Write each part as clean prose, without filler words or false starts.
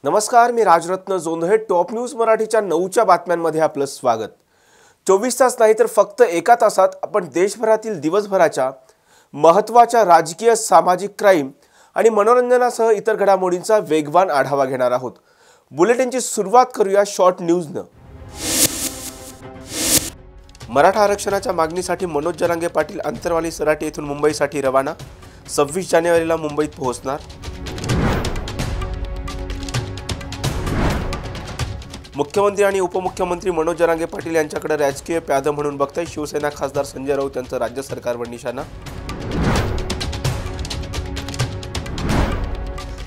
नमस्कार, मी Rajratna Jondhale. Top news मराठीच्या 9च्या बातम्यांमध्ये आपलं स्वागत. 24 तास नाही तर फक्त एका तासात आपण देशभरातील दिवसभराच्या महत्त्वाच्या राजकीय, सामाजिक, क्राईम आणि मनोरंजनासह इतर घडामोडींचा वेगवान आढावा घेणार आहोत. बुलेटिनची सुरुवात करूया शॉर्ट न्यूजनं. मराठा आरक्षणाच्या मागणीसाठी मनोज जरांगे पाटील अंतरवाली सराटी येथून मुंबईसाठी रवाना. 26 जानेवारीला मुंबईत पोहोचणार. मुख्यमंत्री आणि उपमुख्यमंत्री मनोज जरांगे पाटील यांच्याकडे राजकीय प्यादं म्हणून बघताय शिवसेना खासदार संजय राऊत यांचं राज्य सरकारवर निशाणा.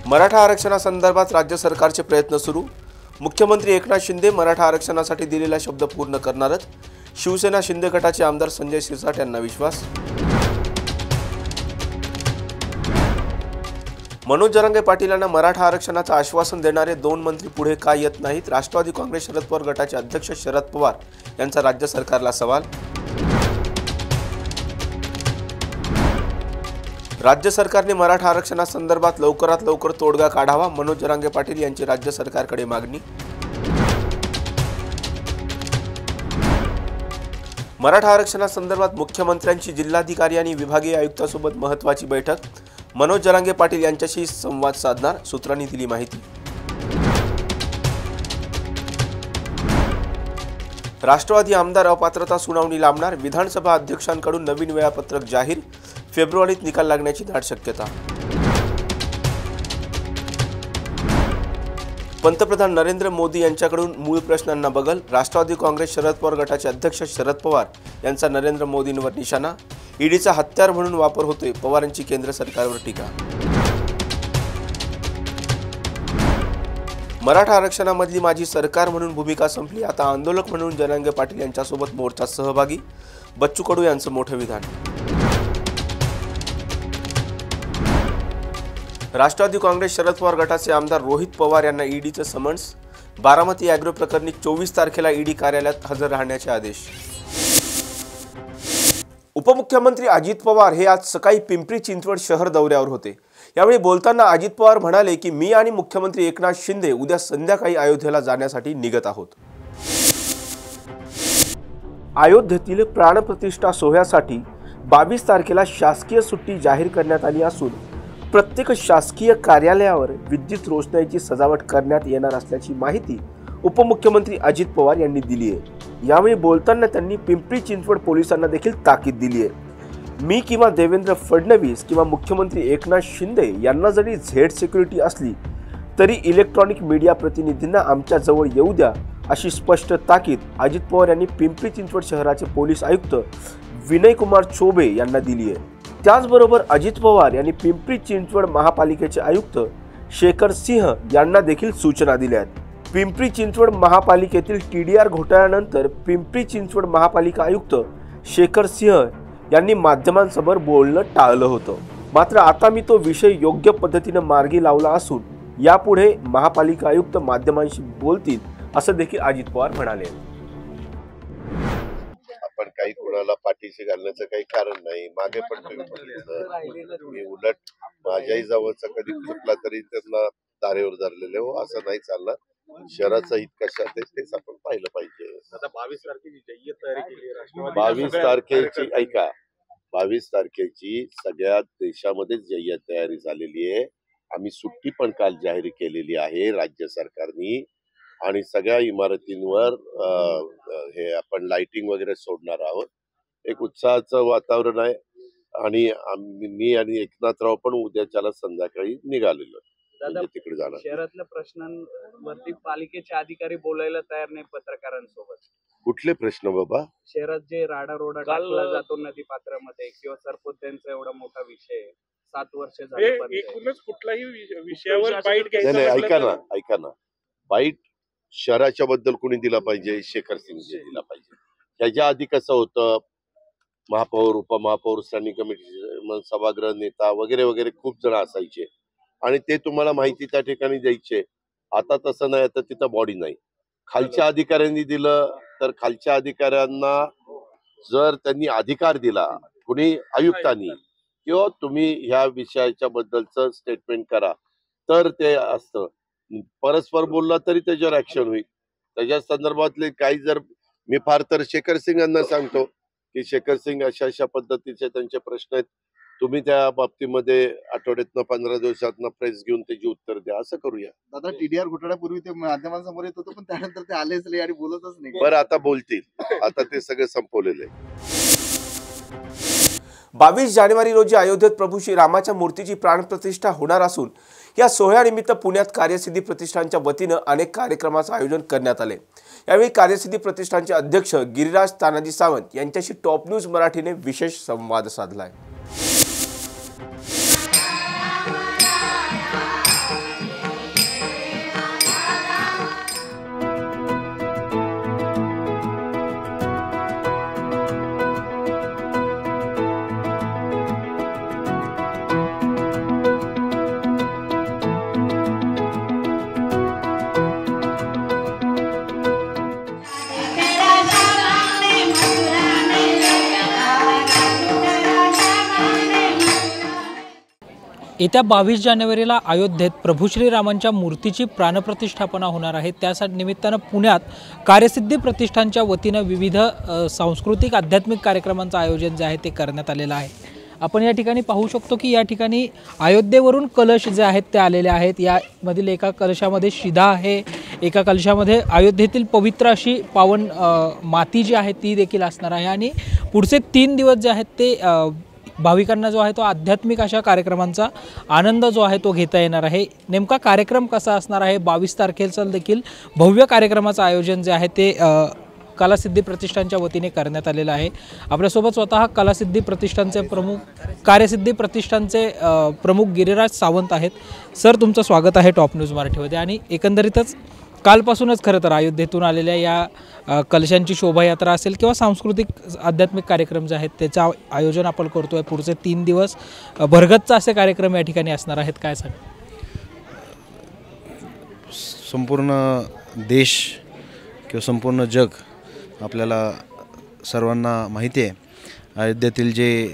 मराठा आरक्षणासंदर्भात राज्य सरकारचे प्रयत्न सुरू. मुख्यमंत्री एकनाथ शिंदे मराठा आरक्षणासाठी दिलेला शब्द पूर्ण करणारच. शिवसेना शिंदे गटाचे आमदार संजय शिरसाट यांना विश्वास. मनोज जरांगे पाटील यांना मराठा आरक्षणाचं आश्वासन देणारे 2 मंत्री पुढे का येत नाहीत? राष्ट्रवादी काँग्रेस शरद पवार गटाचे अध्यक्ष शरद पवार यांचा राज्य सरकारला सवाल. राज्य सरकारने मराठा आरक्षणासंदर्भात लवकरात लवकर तोडगा काढावा, मनोज जरांगे पाटील यांची राज्य सरकारकडे मागणी. मराठा आरक्षणासंदर्भात मुख्यमंत्र्यांची जिल्हाधिकारी आणि विभागीय आयुक्तांसोबत महत्त्वाची बैठक. मनोज जरांगे पाटील यांच्याशी संवाद साधणार, सूत्रांनी दिली माहिती. राष्ट्रवादी आमदार अपात्रता सुनावणी लांबणार. विधानसभा अध्यक्षांकडून नवीन वेळापत्रक जाहीर. फेब्रुवारीत निकाल लागण्याची दाट शक्यता. पंतप्रधान नरेंद्र मोदी यांच्याकडून मूळ प्रश्नांना बगल. राष्ट्रवादी काँग्रेस शरद पवार गटाचे अध्यक्ष शरद पवार यांचा नरेंद्र मोदींवर निशाणा. ईडीचा हत्यार म्हणून वापर होतोय, पवारांची केंद्र सरकारवर टीका. मराठा आरक्षणामधली माझी सरकार म्हणून भूमिका संपली, आता आंदोलक म्हणून जरांगे पाटील यांच्यासोबत मोर्चा सहभागी. बच्चू कडू यांचं मोठं विधान. राष्ट्रवादी काँग्रेस शरद पवार गटाचे आमदार रोहित पवार यांना ईडीचं समन्स. बारामती अॅग्रो प्रकरणी 24 तारखेला ईडी कार्यालयात हजर राहण्याचे आदेश. उपमुख्यमंत्री अजित पवार हे आज सकाळी पिंपरी चिंचवड शहर दौऱ्यावर होते. यावेळी बोलताना अजित पवार म्हणाले की मी आणि मुख्यमंत्री एकनाथ शिंदे उद्या संध्याकाळी अयोध्येला जाण्यासाठी निघत आहोत. अयोध्येतील प्राणप्रतिष्ठा सोहळ्यासाठी 22 तारखेला शासकीय सुट्टी जाहीर करण्यात आली असून प्रत्येक शासकीय कार्यालयावर विद्युत रोषणाईची सजावट करण्यात येणार असल्याची माहिती उपमुख्यमंत्री अजित पवार यांनी दिली आहे. यावेळी बोलताना त्यांनी पिंपरी चिंचवड पोलिसांना देखील ताकीद दिली आहे. मी किंवा देवेंद्र फडणवीस किंवा मुख्यमंत्री एकनाथ शिंदे यांना जरी झेड सिक्युरिटी असली तरी इलेक्ट्रॉनिक मीडिया प्रतिनिधींना आमच्या जवळ येऊ द्या, अशी स्पष्ट ताकीद अजित पवार यांनी पिंपरी चिंचवड शहराचे पोलीस आयुक्त विनय कुमार चौबे यांना दिली आहे. त्याचबरोबर अजित पवार यांनी पिंपरी चिंचवड महापालिकेचे आयुक्त शेखर सिंह यांना देखील सूचना दिल्या आहेत. पिंपरी चिंचवड महापालिकेतील TDR घोटाळ्यानंतर पिंपरी चिंचवड महापालिका आयुक्त शेखर सिंह यांनी माध्यमांसमोर बोलणं टाळलं होतं. मात्र आता मी तो विषय योग्य पद्धतीने मार्गी लावला असून यापुढे महापालिका आयुक्त माध्यमांशी बोलतील, असं देखील अजित पवार म्हणाले. आपण काही कोणाला पाठीशी घालण्याचं काही कारण नाही. मागे पण मी उलट माझ्याही जवळचा कधी चुकला तरी त्यांना दारेवर धरलेले हो, असं नाही चालणार. शहराचं हित कशात आहे तेच आपण पाहिलं पाहिजे. आता 22 तारखेची जय्यत तयारी केली आहे राष्ट्रवादी. 22 तारखेची ऐका, 22 तारखेची सगळ्या देशामध्ये जय्यत तयारी झालेली आहे. आम्ही सुट्टी पण काल जाहीर केलेली आहे राज्य सरकारनी आणि सगळ्या इमारतींवर हे आपण लाइटिंग वगैरे सोडणार आहोत. एक उत्साहाचं वातावरण आहे आणि मी आणि एकनाथराव पण उद्याच्याला संध्याकाळी निघालेलो म्हणजे तिकडे जाणार. शहरातल्या प्रश्नांवरती पालिकेचे अधिकारी बोलायला तयार नाही पत्रकारांसोबत. कुठले प्रश्न बाबा? शहरात जे राडारोडा टाकला जातो नदी पात्रामध्ये किंवा सरपंचांचा एवढा मोठा विषय 7 वर्ष झाले, एकूणच कुठलाही विषयावर बाईट नाही. ऐका ना, बाईट शहराच्या बद्दल कोणी दिला पाहिजे? शेखर सिंग दिला पाहिजे. त्याच्या आधी कसं होतं, महापौर, उपमहापौर, स्टँडिंग कमिटी, सभागृह नेता वगैरे वगैरे खूप जण असायचे आणि ते तुम्हाला माहिती त्या ठिकाणी द्यायचे. आता तसं नाही, आता तिथं बॉडी नाही. खालच्या अधिकाऱ्यांनी दिलं तर खालच्या अधिकाऱ्यांना जर त्यांनी अधिकार दिला, कुणी आयुक्तांनी किंवा तुम्ही ह्या विषयाच्या बद्दलचं स्टेटमेंट करा तर ते असतं. परस्पर बोलला तरी त्याच्यावर ऍक्शन होईल. त्याच्या संदर्भातले काही जर मी फार तर शेखर सिंग यांना सांगतो की शेखर सिंग अशा अशा पद्धतीचे त्यांचे प्रश्न आहेत, तुम्ही त्या बाबतीमध्ये आठवड्यातनं 15 दिवसातनं प्रेस घेऊन त्याची उत्तर द्या, असं करूया. दादा टीडीआर घोटाळ्यापूर्वी ते माध्यमांसमोर येत होतं, पण त्यानंतर ते आलेच नाही आणि बोलतच नाही. बरं आता बोलतील, आता ते सगळं संपवलेलं आहे. 22 जानेवारी रोजी अयोध्येत प्रभू श्रीरामाच्या मूर्तीची प्राणप्रतिष्ठा होणार असून या सोहळ्यानिमित्त पुण्यात कार्यसिद्धी प्रतिष्ठानच्या वतीनं अनेक कार्यक्रमाचं आयोजन करण्यात आले। यावेळी कार्यसिद्धी प्रतिष्ठानचे अध्यक्ष गिरिराज तानाजी सावंत यांच्याशी टॉप न्यूज मराठीने विशेष संवाद साधलाय। येत्या 22 जानेवारीला अयोध्येत प्रभू श्रीरामांच्या मूर्तीची प्राणप्रतिष्ठापना होणार आहे। त्यासाठी निमित्तानं पुण्यात कार्यसिद्धी प्रतिष्ठानच्या वतीनं विविध सांस्कृतिक आध्यात्मिक कार्यक्रमांचं आयोजन जे आहे ते करण्यात आलेलं आहे। आपण या ठिकाणी पाहू शकतो की या ठिकाणी अयोध्येवरून कलश जे आहेत ते आलेले आहेत। यामधील एका कलशामध्ये शिधा आहे, एका कलशामध्ये अयोध्येतील पवित्र अशी पावन माती जी आहे ती देखील असणार आहे आणि पुढचे 3 दिवस जे आहेत ते भाविकांना जो आहे तो आध्यात्मिक अशा कार्यक्रमांचा आनंद जो आहे तो घेता येणार आहे। नेमका कार्यक्रम कसा असणार आहे, 22 तारखेला देखील भव्य कार्यक्रमाचं आयोजन जे आहे ते कलासिद्धी प्रतिष्ठानच्या वतीने करण्यात आलेलं आहे। आपल्यासोबत स्वतः कलासिद्धी प्रतिष्ठानचे प्रमुख कार्यसिद्धी प्रतिष्ठानचे प्रमुख गिरिराज सावंत आहेत। सर, तुमचं स्वागत आहे टॉप न्यूज मराठीमध्ये। आणि एकंदरीतच कालपासूनच खरं तर अयोध्येतून आलेल्या या कलशांची शोभायात्रा असेल किंवा सांस्कृतिक आध्यात्मिक कार्यक्रम जे आहेत त्याचं आयोजन आपण करतोय। पुढचे 3 दिवस भरगच्च असे कार्यक्रम या ठिकाणी असणार आहेत, काय सांग? संपूर्ण देश किंवा संपूर्ण जग आपल्याला सर्वांना माहिती आहे, अयोध्येतील जे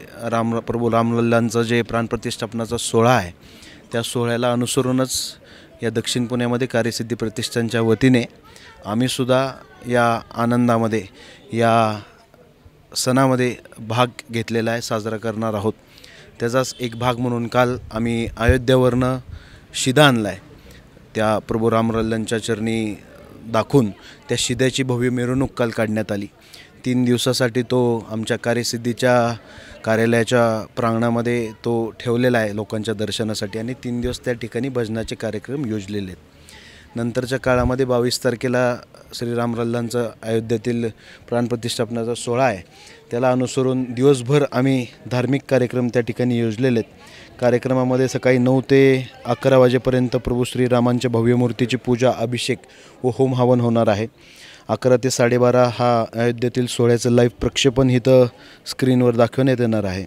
प्रभू रामलल्लांचं जे प्राणप्रतिष्ठापनाचा सोहळा आहे त्या सोहळ्याला अनुसरूनच या दक्षिण पुण्यामध्ये कार्यसिद्धी प्रतिष्ठानच्या वतीने आम्हीसुद्धा या आनंदामध्ये या सणामध्ये भाग घेतलेला आहे, साजरा करणार आहोत। त्याचाच एक भाग म्हणून काल आम्ही अयोध्येवरनं शिधा आणला आहे, त्या प्रभू रामलल्लांच्या चरणी दाखवून त्या शिध्याची भव्य मिरवणूक काल काढण्यात आली। 3 दिवसासाठी तो आमच्या कार्यसिद्धीच्या कार्यालयाच्या प्रांगणामध्ये तो ठेवलेला आहे लोकांच्या दर्शनासाठी आणि 3 दिवस त्या ठिकाणी भजनाचे कार्यक्रम योजलेले आहेत। नंतरच्या काळामध्ये 22 तारखेला श्रीरामलल्लांचं अयोध्येतील प्राणप्रतिष्ठापनाचा सोहळा आहे, त्याला अनुसरून दिवसभर आम्ही धार्मिक कार्यक्रम त्या ठिकाणी योजलेले आहेत। कार्यक्रमामध्ये सकाळी 9 ते 11 वाजेपर्यंत प्रभू श्रीरामांच्या भव्य मूर्तीची पूजा, अभिषेक व होम हवन होणार आहे। 11 ते 12:30 हा अयोध्येतील सोहळ्याचं लाईव्ह प्रक्षेपण इथं स्क्रीनवर दाखवण्यात येणार आहे।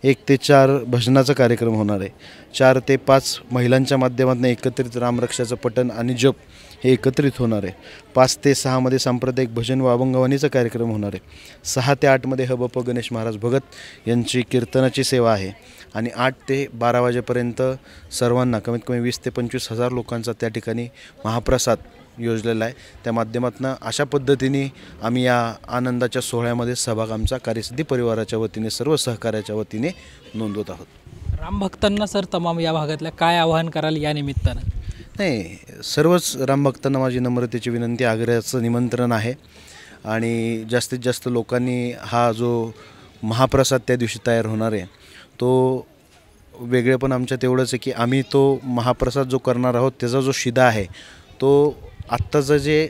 1 ते 4 भजनाचा कार्यक्रम होणार आहे। 4 ते 5 महिलांच्या माध्यमातून एकत्रित रामरक्षाचं पठण आणि जप हे एकत्रित होणार आहे। 5 ते 6 मध्ये सांप्रदायिक भजन व अभंगवाणीचा कार्यक्रम होणार आहे। 6 ते 8 मध्ये हबप गणेश महाराज भगत यांची कीर्तनाची सेवा आहे आणि 8 ते 12 वाजेपर्यंत सर्वांना कमीत कमी 20 ते 25 हजार लोकांचा त्या ठिकाणी महाप्रसाद योजलेला आहे। त्या माध्यमातून अशा पद्धतीने आम्ही या आनंदाच्या सोहळ्यामध्ये सहभाग आमचा कार्यसिद्धी परिवाराच्या वतीने सर्व सहकार्याच्या वतीने नोंदवत आहोत। रामभक्तांना सर तमाम या भागातल्या काय आवाहन कराल या निमित्तानं? नाही, सर्वच रामभक्तांना माझी नम्रतेची विनंती, आग्रहाचं निमंत्रण आहे आणि जास्तीत जास्त लोकांनी हा जो महाप्रसाद त्या दिवशी तयार होणार आहे तो वेगळे पण आमच्या तेवढंच आहे की आम्ही तो महाप्रसाद जो करणार आहोत त्याचा जो शिधा आहे तो आत्ताचं जे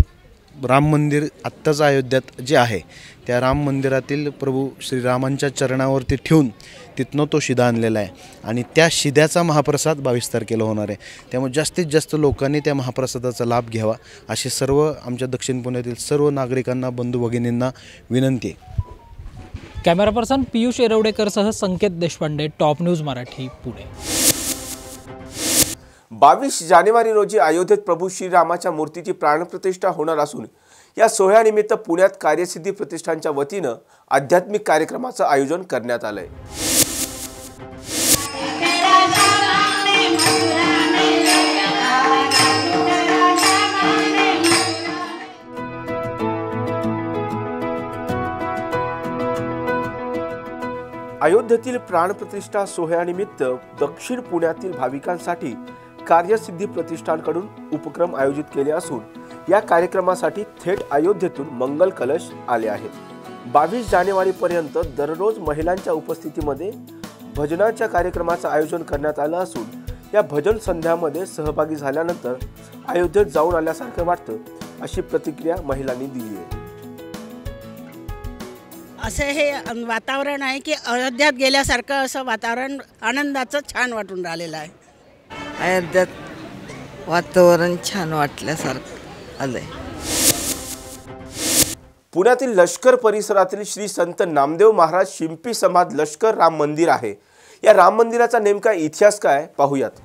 राम मंदिर आत्ताचं अयोध्यात जे आहे त्या राम मंदिरातील प्रभू श्रीरामांच्या चरणावरती ठेवून तिथनं तो शिधा आणलेला आहे आणि त्या शिध्याचा महाप्रसाद 22 तारखेला होणार आहे। त्यामुळे जास्तीत जास्त लोकांनी त्या महाप्रसादाचा लाभ घ्यावा अशी सर्व आमच्या दक्षिण पुण्यातील सर्व नागरिकांना, बंधू भगिनींना विनंती आहे। कॅमेरा पर्सन पियुष एरवडेकरसह संकेत देशपांडे, टॉप न्यूज मराठी, पुणे। 22 जानेवारी रोजी अयोध्येत प्रभू श्रीरामाच्या मूर्तीची प्राणप्रतिष्ठा होणार असून या सोहळ्यानिमित्त पुण्यात कार्यसिद्धी प्रतिष्ठानच्या वतीनं आध्यात्मिक कार्यक्रमाचं आयोजन करण्यात आलंय। अयोध्येतील प्राणप्रतिष्ठा सोहळ्यानिमित्त दक्षिण पुण्यातील भाविकांसाठी कार्यसिद्धी प्रतिष्ठानकडून उपक्रम आयोजित केले असून या कार्यक्रमासाठी थेट अयोध्येतून मंगल कलश आले आहेत। 22 जानेवारीपर्यंत दररोज महिलांच्या उपस्थितीमध्ये भजनाच्या कार्यक्रमाचं आयोजन करण्यात आलं असून या भजन संध्यामध्ये सहभागी झाल्यानंतर अयोध्येत जाऊन आल्यासारखं वाटतं, अशी प्रतिक्रिया महिलांनी दिली आहे। असे हे वातावरण आहे की अयोध्यात गेल्यासारखं असं वातावरण आनंदाचं छान वाटून राहिलेलं आहे। अयोध्यात वातावरण छान वाटल्यासारखं आलंय। पुण्यातील लष्कर परिसरातील श्री संत नामदेव महाराज शिंपी समाज लष्कर राम मंदिर आहे। या राम मंदिराचा नेमका इतिहास काय पाहूयात।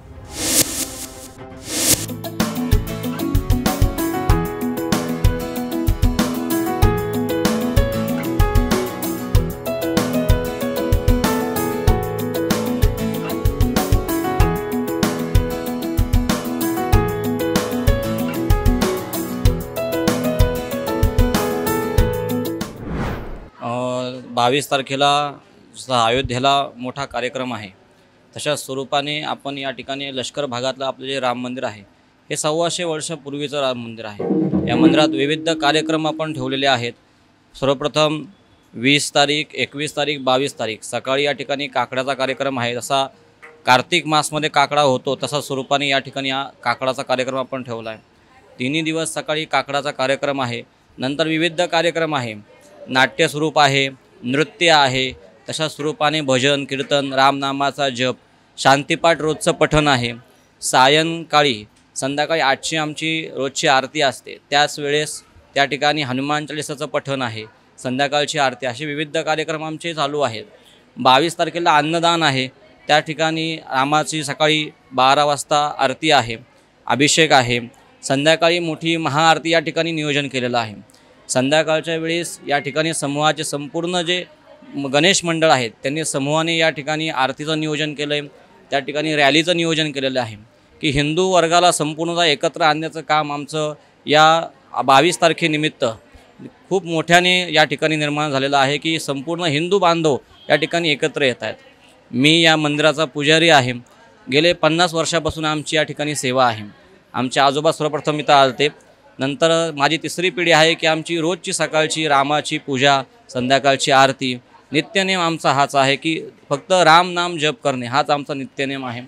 बावीस तारखेला अयोध्येला मोठा कार्यक्रम आहे। तशा स्वरूपाने आपण या ठिकाणी लष्कर भागातलं आपले जे राम मंदिर आहे हे 125 वर्षापूर्वीचं राम मंदिर आहे। या मंदिरात विविध कार्यक्रम आपण ठेवलेले आहेत। सर्वप्रथम 20 तारीख, 21 तारीख, 22 तारीख सकाळी या ठिकाणी काकड्याचा कार्यक्रम आहे। जसा कार्तिक मासमध्ये काकडा होतो तसा स्वरूपाने या ठिकाणी हा काकडाचा कार्यक्रम आपण ठेवला आहे। 3 दिवस सकाळी काकडाचा कार्यक्रम आहे। नंतर विविध कार्यक्रम आहे, नाट्य स्वरूप आहे, नृत्य आहे, तशा स्वरूपाने भजन कीर्तन, रामनामाचा जप, शांतिपाठ रोजचं पठण आहे। सायंकाळी संध्याकाळी 8ची आमची रोजची आरती असते, त्याच वेळेस त्या ठिकाणी हनुमान चालीसाचं पठण आहे, संध्याकाळची आरती, असे विविध कार्यक्रम आमचे चालू आहेत। 22 तारखेला अन्नदान आहे, त्या ठिकाणी रामाची सकाळी 12 वाजता आरती आहे, अभिषेक आहे, संध्याकाळी मोठी महाआरती या ठिकाणी नियोजन केलेलं आहे। संध्याकाळच्या वेळेस या ठिकाणी समूहाचे संपूर्ण जे गणेश मंडळ आहेत त्यांनी समूहाने या ठिकाणी आरतीचं नियोजन केलं आहे। त्या ठिकाणी रॅलीचं नियोजन केलेलं आहे की हिंदू वर्गाला संपूर्णतः एकत्र आणण्याचं काम आमचं या 22 तारखेनिमित्त खूप मोठ्याने या ठिकाणी निर्माण झालेलं आहे की संपूर्ण हिंदू बांधव या ठिकाणी एकत्र येत आहेत। मी या मंदिराचा पुजारी आहे। गेले 50 वर्षापासून आमची या ठिकाणी सेवा आहे। आमचे आजोबा सर्वप्रथम इथं आलते, नंतर माझी 3री पिढी आहे की आमची रोजची सकाळची रामाची पूजा, संध्याकाळची आरती, नित्यनेम आमचा हाच आहे की फक्त राम नाम जप करणे हाच आमचा नित्यनेम आहे।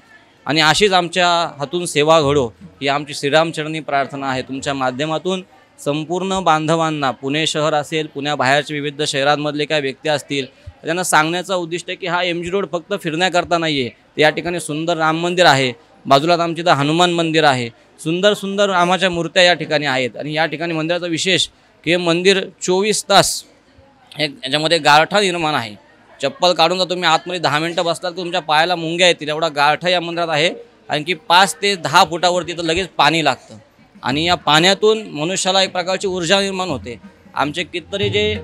आणि अशीच आमच्या हातून सेवा घडो ही आमची श्रीरामचरणी प्रार्थना आहे। तुमच्या माध्यमातून संपूर्ण बांधवांना, पुणे शहर असेल, पुण्याबाहेरच्या विविध शहरांमधले काही व्यक्ती असतील, त्यांना सांगण्याचा उद्दिष्ट आहे की हा MG रोड फक्त फिरण्याकरता नाही आहे, या ठिकाणी सुंदर राम मंदिर आहे, बाजूलाच आमच्या इथं हनुमान मंदिर आहे, सुंदर सुंदर रामाच्या मूर्त्या या ठिकाणी आहेत। आणि या ठिकाणी मंदिराचं विशेष की हे मंदिर 24 तास याच्यामध्ये गारठा निर्माण आहे। चप्पल काढून जर तुम्ही आतमध्ये 10 मिनटं बसलात तर तुमच्या पायाला मुंग्या येतील, एवढा गारठा या मंदिरात आहे। आणखी 5 ते 10 फुटावरती तर लगेच पाणी लागतं आणि या पाण्यातून मनुष्याला एक प्रकारची ऊर्जा निर्माण होते। आमचे कितीतरी जे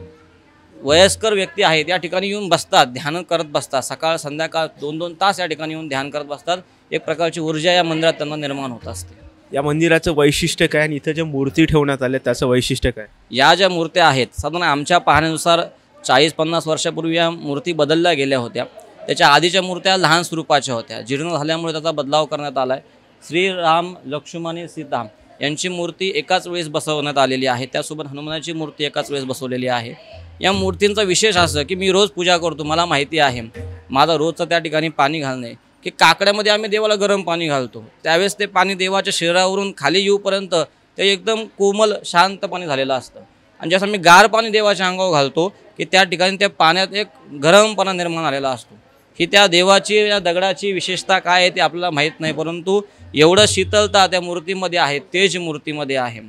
वयस्कर व्यक्ती आहेत या ठिकाणी येऊन बसतात, ध्यान करत बसतात, सकाळ संध्याकाळ 2-2 तास या ठिकाणी येऊन ध्यान करत बसतात। एक प्रकारची ऊर्जा या मंदिरात त्यांना निर्माण होत असते। या मंदिराचं वैशिष्ट्य काय आणि इथं ज्या मूर्ती ठेवण्यात आल्या त्याचं वैशिष्ट्य काय? या ज्या मूर्त्या आहेत साधारण आमच्या पाहण्यानुसार 40-50 वर्षापूर्वी या मूर्ती बदलल्या गेल्या होत्या। त्याच्या आधीच्या मूर्त्या लहान स्वरूपाच्या होत्या, जीर्ण झाल्यामुळे त्याचा बदलाव करण्यात आला आहे। श्रीराम, लक्ष्मण, सीता यांची मूर्ती एकाच वेळेस बसवण्यात आलेली आहे, त्यासोबत हनुमानाची मूर्ती एकाच वेळेस बसवलेली आहे। या मूर्तींचा विशेष असं की मी रोज पूजा करतो, मला माहिती आहे माझा रोजचं त्या ठिकाणी पाणी घालणे की काकड्यामध्ये आम्ही देवाला गरम पाणी घालतो, त्यावेळेस ते पाणी देवाच्या शरीरावरून खाली येऊपर्यंत ते एकदम कोमल शांत पाणी झालेलं असतं। आणि जसं मी गार पाणी देवाच्या अंगावर घालतो की त्या ठिकाणी त्या पाण्यात एक गरमपणा निर्माण झालेला असतो। ही त्या देवाची, या दगडाची विशेषता काय आहे ते आपल्याला माहीत नाही, परंतु एवढं शीतलता त्या मूर्तीमध्ये आहे, तेज मूर्तीमध्ये आहे।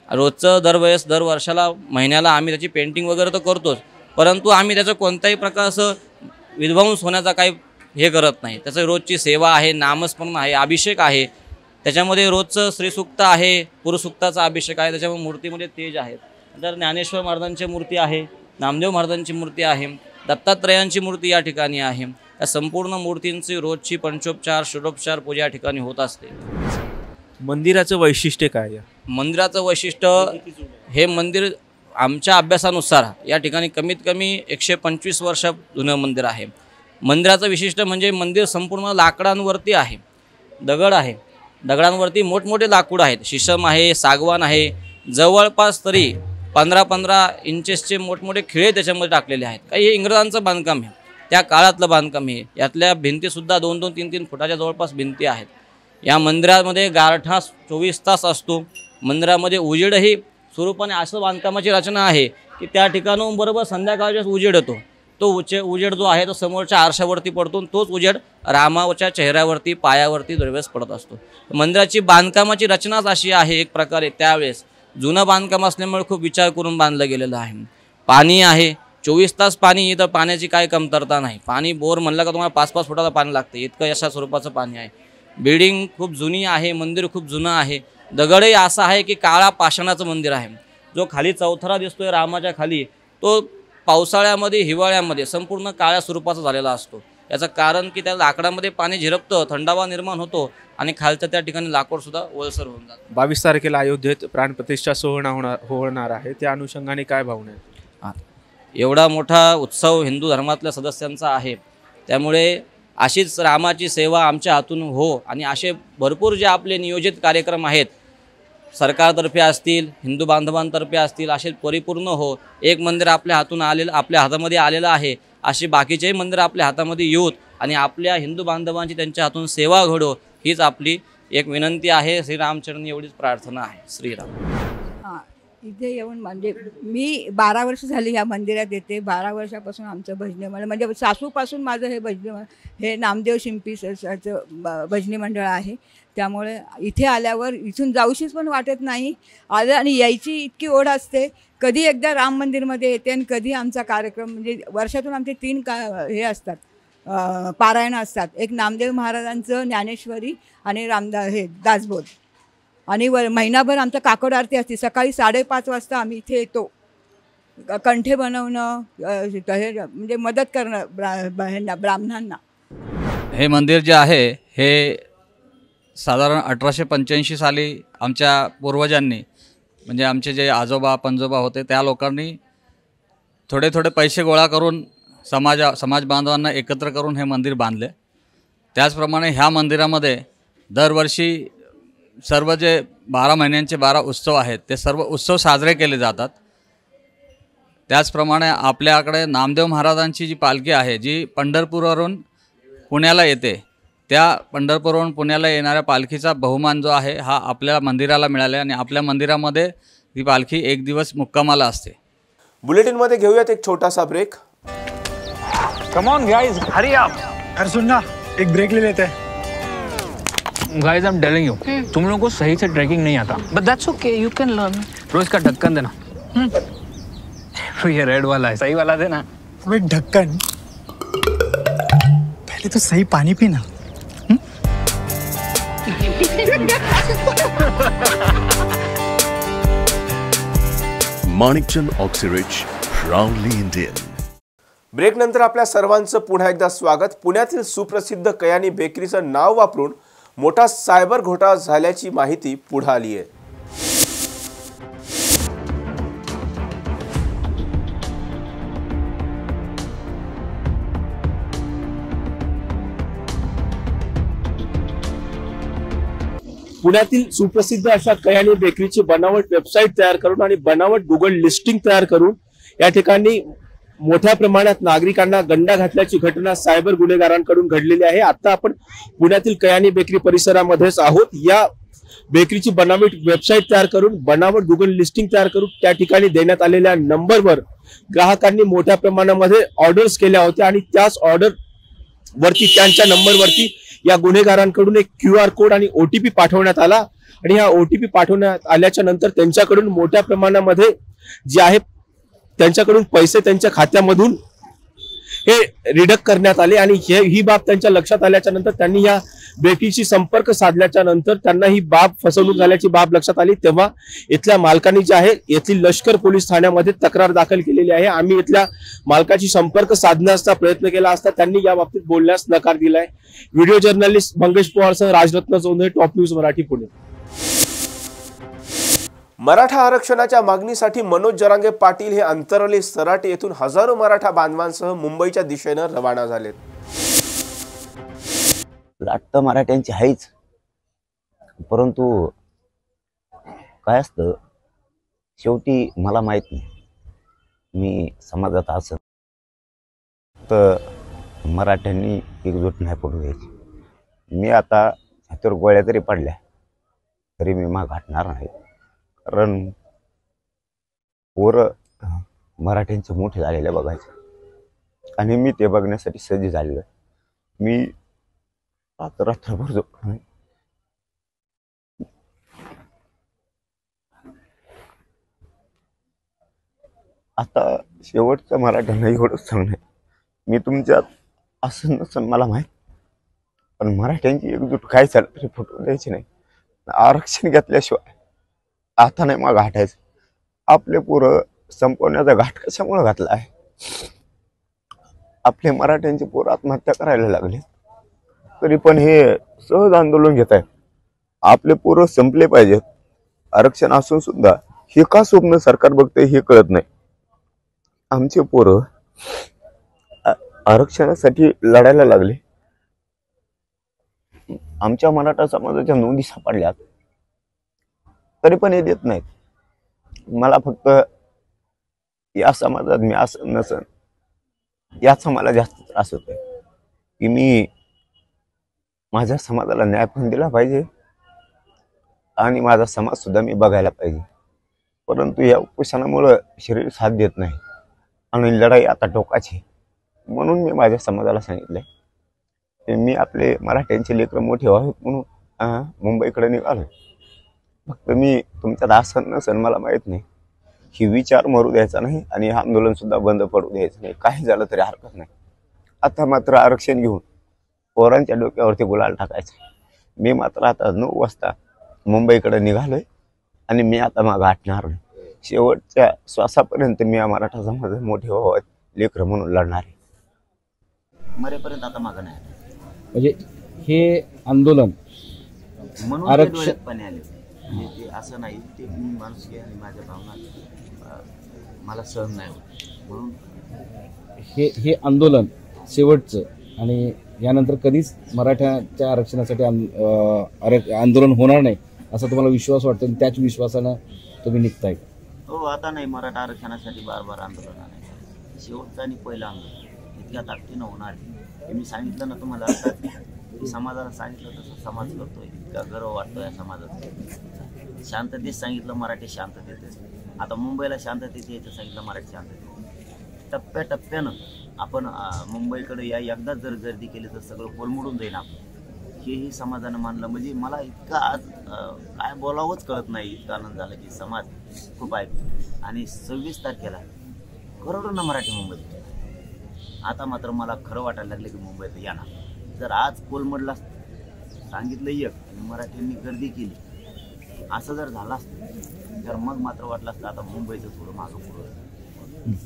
रोजचं दर वर्षाला महिन्याला आम्ही त्याची पेंटिंग वगैरे तर करतोच, परंतु आम्ही त्याचं कोणत्याही प्रकारचं विध्वंस होण्याचा काही हे करत नाही। त्याचं रोजची सेवा आहे, नामस्मरण आहे, अभिषेक आहे, त्याच्यामध्ये रोजचं श्रीसूक्त आहे, पुरुषसूक्ताचा अभिषेक आहे, त्याच्यामुळे मूर्तीमध्ये तेज आहे। नंतर ज्ञानेश्वर महाराजांची मूर्ती आहे, नामदेव महाराजांची मूर्ती आहे, दत्तात्रयांची मूर्ती या ठिकाणी आहे। या संपूर्ण मूर्तींची रोजची पंचोपचार षोडोपचार पूजा या ठिकाणी होत असते। मंदिराचं वैशिष्ट्य काय? मंदिराचं वैशिष्ट्य हे मंदिर आमच्या अभ्यासानुसार या ठिकाणी कमीत कमी 125 वर्ष जुनं मंदिर आहे। मंदिराचं विशिष्ट म्हणजे मंदिर संपूर्ण लाकडांवरती आहे, दगड आहे, दगडांवरती मोठमोठे लाकूड आहेत, शिसम आहे, सागवान आहे, जवळपास तरी 15-15 इंचेसचे मोठमोठे खिळे त्याच्यामध्ये टाकलेले आहेत. काही हे इंग्रजांचं बांधकाम आहे, त्या काळातलं बांधकाम आहे. यातल्या भिंतीसुद्धा 2-2, 3-3 फुटाच्या जवळपास भिंती आहेत. या मंदिरामध्ये गारठा 24 तास असतो. मंदिरामध्ये उजेडही स्वरूपाने असं बांधकामाची रचना आहे की त्या ठिकाणून बरोबर संध्याकाळच्याच उजेड येतो. तो उजेड जो आहे तो समोरच्या आरशावरती पडतो, तोच उजेड रामाच्या चेहऱ्यावरती, पायावरती दरवेळेस पडत असतो. मंदिराची बांधकामाची रचनाच अशी आहे एक प्रकारे. त्यावेळेस जुनं बांधकाम असल्यामुळे खूप विचार करून बांधलं गेलेलं आहे. पाणी आहे, 24 तास पाणी, इथं पाण्याची काय कमतरता नाही. पाणी बोर म्हणलं का तुम्हाला 5-5 फुटाचं पाणी लागतं, इतकं अशा स्वरूपाचं पाणी आहे. बिल्डिंग खूप जुनी आहे, मंदिर खूप जुनं आहे. दगडही असा आहे की काळा पाषाणाचं मंदिर आहे. जो खाली चौथरा दिसतोय रामाच्या खाली, तो पावसाळ्यामध्ये हिवाळ्यामध्ये संपूर्ण काळ्या स्वरूपाचा झालेला असतो. याचं कारण की त्या लाकडामध्ये पाणी झिरपतं, थंडावा निर्माण होतो आणि खालच्या त्या ठिकाणी लाकूडसुद्धा ओलसर होऊन जातं. 22 तारखेला अयोध्येत प्राणप्रतिष्ठा सोहळा होणार आहे, त्या अनुषंगाने काय भावना आहे? एवढा मोठा उत्सव हिंदू धर्मातल्या सदस्यांचा आहे, त्यामुळे अशीच रामाची सेवा आमच्या हातून हो आणि असे भरपूर जे आपले नियोजित कार्यक्रम आहेत सरकारतर्फे असतील, हिंदू बांधवांतर्फे असतील, असे परिपूर्ण हो. एक मंदिर आपल्या हातामध्ये आलेलं आहे, अशी बाकीचेही मंदिर आपल्या हातामध्ये येऊत आणि आपल्या हिंदू बांधवांची त्यांच्या हातून सेवा घडो, हीच आपली एक विनंती आहे. श्रीरामचरणी एवढीच प्रार्थना आहे. श्रीराम. इथे येऊन म्हणजे मी 12 वर्ष झाली ह्या मंदिरात येते. 12 वर्षापासून आमचं भजनी मंडळ म्हणजे सासूपासून माझं हे नामदेव शिंपीचं भजनी मंडळ आहे. त्यामुळे इथे आल्यावर इथून जाऊशीच पण वाटत नाही. आलं आणि यायची इतकी ओढ असते. कधी एकदा राम मंदिरमध्ये येते आणि कधी आमचा कार्यक्रम म्हणजे वर्षातून आमचे 3 हे असतात, पारायण असतात. एक नामदेव महाराजांचं ज्ञानेश्वरी आणि दासबोध आणि महिनाभर आमचं काकड आरती असते. सकाळी 5:30 वाजता आम्ही इथे येतो. कंठे बनवणं म्हणजे मदत करणं ब्राह्मणांना. हे मंदिर जे आहे हे साधारण 1885 साली आमच्या पूर्वजांनी म्हणजे आमचे जे आजोबा पणजोबा होते त्या लोकांनी थोडे पैसे गोळा करून समाज बांधवांना एकत्र करून हे मंदिर बांधले. त्याचप्रमाणे ह्या मंदिरामध्ये दरवर्षी सर्व जे 12 महिन्यांचे 12 उत्सव आहेत ते सर्व उत्सव साजरे केले जातात. त्याचप्रमाणे आपल्याकडे नामदेव महाराजांची जी पालखी आहे जी पंढरपूरवरून पुण्याला येते, त्या पंढरपूरवरून पुण्याला येणाऱ्या पालखीचा बहुमान जो आहे हा आपल्या मंदिराला मिळाला आणि आपल्या मंदिरामध्ये ती पालखी 1 दिवस मुक्कामाला असते. बुलेटिनमध्ये घेऊयात एक छोटासा break. Come on guys, hurry up. अरे सुन ना, एक ब्रेक ले लेते हैं. Guys, I'm telling you, तुम लोगों को सही से ट्रैकिंग नहीं आता. But that's okay, you can learn. रोज का ढक्कन देना. ये रेड वाला है, सही वाला देना. अबे ढक्कन, पहले तो सही पानी पीना. Manikchand Oxyrich, proudly Indian. Break नंतर आपल्या सर्वांचं पुन्हा एकदा स्वागत. पुण्यातील सुप्रसिद्ध कयानी बेकरीचं नाव वापरून मोठा सायबर घोटाळा झाल्याची माहिती पुढे आली आहे. पुण्यातील सुप्रसिद्ध अशा कयानी बेकरीची बनावट वेबसाईट तयार करून आणि बनावट गुगल लिस्टिंग तयार करून या ठिकाणी मोठ्या प्रमाणात नागरिकांना गंडा घातल्याची घटना सायबर गुन्हेगारांकडून घडलेली आहे. आता आपण पुण्यातील कयानी बेकरी परिसरामध्येच आहोत. या बेकरीची बनावट वेबसाईट तयार करून बनावट गुगल लिस्टिंग तयार करून त्या ठिकाणी देण्यात आलेल्या नंबरवर ग्राहकांनी मोठ्या प्रमाणामध्ये ऑर्डर्स केल्या होत्या आणि त्याच ऑर्डर वरती त्यांच्या नंबरवरती या गुन्हेगारांकडून एक QR कोड आणि OTP पाठवण्यात आला आणि हा OTP पाठवण्यात आल्याच्या नंतर त्यांच्याकडून मोठ्या प्रमाणामध्ये जे आहे त्यांच्याकडून पैसे त्यांच्या खात्यामधून हे रिडक्ट करण्यात आले आणि ही बाब त्यांच्या लक्षात आल्याच्या नंतर त्यांनी या बेकरीशी संपर्क साधल्याच्या नंतर त्यांना ही बाब फसवणूक झाल्याची बाब लक्षात आली. तेव्हा इथल्या मालकांनी जे आहे येथील लष्कर पोलीस ठाण्यामध्ये तक्रार दाखल केलेली आहे. आम्ही इथल्या मालकाशी संपर्क साधण्याचा प्रयत्न केला असता त्यांनी या बाबतीत बोलण्यास नकार दिलाय. व्हिडिओ जर्नलिस्ट मंगेश पवारसह राजरत्न जोंधळे, टॉप न्यूज मराठी, पुणे. मराठा आरक्षणाच्या मागणीसाठी मनोज जरांगे पाटील हे अंतरवली सराटी येथून हजारो मराठा बांधवांसह मुंबईच्या दिशेने रवाना झालेत. लाट तर मराठ्यांची आहेच, परंतु काय असतं शेवटी मला माहित नाही, मी समाजात असं तर मराठ्यांनी एकजूट नाही पडू द्यायची. मी आता हातावर गोळ्या जरी पडल्या तरी मी माग हटणार नाही, कारण पोरं मराठ्यांचे मोठे झालेले बघायचे आणि मी ते बघण्यासाठी सज्ज झालेलो आहे. मी आता रात्रभर झोपलो नाही. आता शेवटच्या मराठ्यांना एवढंच सांगणं, मी तुमच्यात असं नसन मला माहीत, पण मराठ्यांची एकजूट काय झालं तरी फुटून द्यायची नाही. आरक्षण घेतल्याशिवाय आता नाही मग हटायचं. आपले पोरं संपवण्याचा घाट कशामुळे घातला आहे? आपले मराठ्यांचे पोरं आत्महत्या करायला लागले, तरी पण हे सहज आंदोलन घेत आहे. आपले पोरं संपले पाहिजेत. आरक्षण असून सुद्धा हे का स्वप्न सरकार बघते हे कळत नाही. आमचे पोरं आरक्षणासाठी लढायला लागले. आमच्या मराठा समाजाच्या नोंदी सापडल्यात, तरी पण हे देत नाहीत. मला फक्त या समाजात मी असं नसन याचा मला जास्त त्रास होतोय की मी माझ्या समाजाला न्याय पण दिला पाहिजे आणि माझा समाज सुद्धा मी बघायला पाहिजे, परंतु या उपोषणामुळं शरीर साथ देत नाही आणि लढाई आता टोकाची. म्हणून मी माझ्या समाजाला सांगितलंय की मी आपले मराठ्यांचे लेकरं मोठे व्हावेत म्हणून मुंबईकडे निघालोय. फक्त मी तुमच्यात असं नसन मला माहित नाही, ही विचार मरू द्यायचा नाही आणि हे आंदोलन सुद्धा बंद पडू द्यायचं नाही. काही झालं तरी हरकत नाही. आता मात्र आरक्षण घेऊन पोरांच्या डोक्यावरती गुलाल टाकायचं. मी मात्र आता 9 वाजता मुंबईकडे निघालोय आणि मी आता मागं हटणार नाही. शेवटच्या श्वासापर्यंत मी या मराठा समाजात मोठे व्हावं लेकरं म्हणून लढणार आहे. मरेपर्यंत आता मागं नाही. म्हणजे हे आंदोलन म्हणून आरक्षण डोळ्यात पाणी आले. म्हणजे ते असं नाही, ते मी माणूस आहे आणि माझ्या भावना मला सहन नाही होत. म्हणून हे आंदोलन शेवटचं आणि यानंतर कधीच मराठ्याच्या आरक्षणासाठी आंदोलन होणार नाही असा तुम्हाला विश्वास वाटतो आणि त्याच विश्वासानं तुम्ही निघताय? हो, आता नाही मराठा आरक्षणासाठी बार आंदोलन नाही. शेवटचं आणि पहिलं आंदोलन इतक्या ताकदीनं होणार आहे. मी सांगितलं ना तुम्हाला, की समाजाला सांगितलं तसं समाज करतोय. इतका गर्व वाटतो या समाजाचा. शांततेत सांगितलं मराठी शांततेत. आता मुंबईला शांततेत यायचं सांगितलं मराठी शांततेत. टप्प्याटप्प्यानं आपण मुंबईकडे एकदा जर गर्दी केली तर सगळं कोलमडून जाईल आपण, हेही समाजानं मानलं. म्हणजे मला इतका आज काय बोलावंच कळत नाही, इतका आनंद झाला की समाज खूप ऐकतो. आणि 26 तारखेला करोडोंना मराठी मुंबईत. आता मात्र मला खरं वाटायला लागलं की मुंबईत येणार. जर आज कोलमडला सांगितलं एक आणि मराठ्यांनी गर्दी केली असं जर झालं असतं तर मग मात्र वाटलं असतं आता मुंबईचं थोडं मागं पुढं.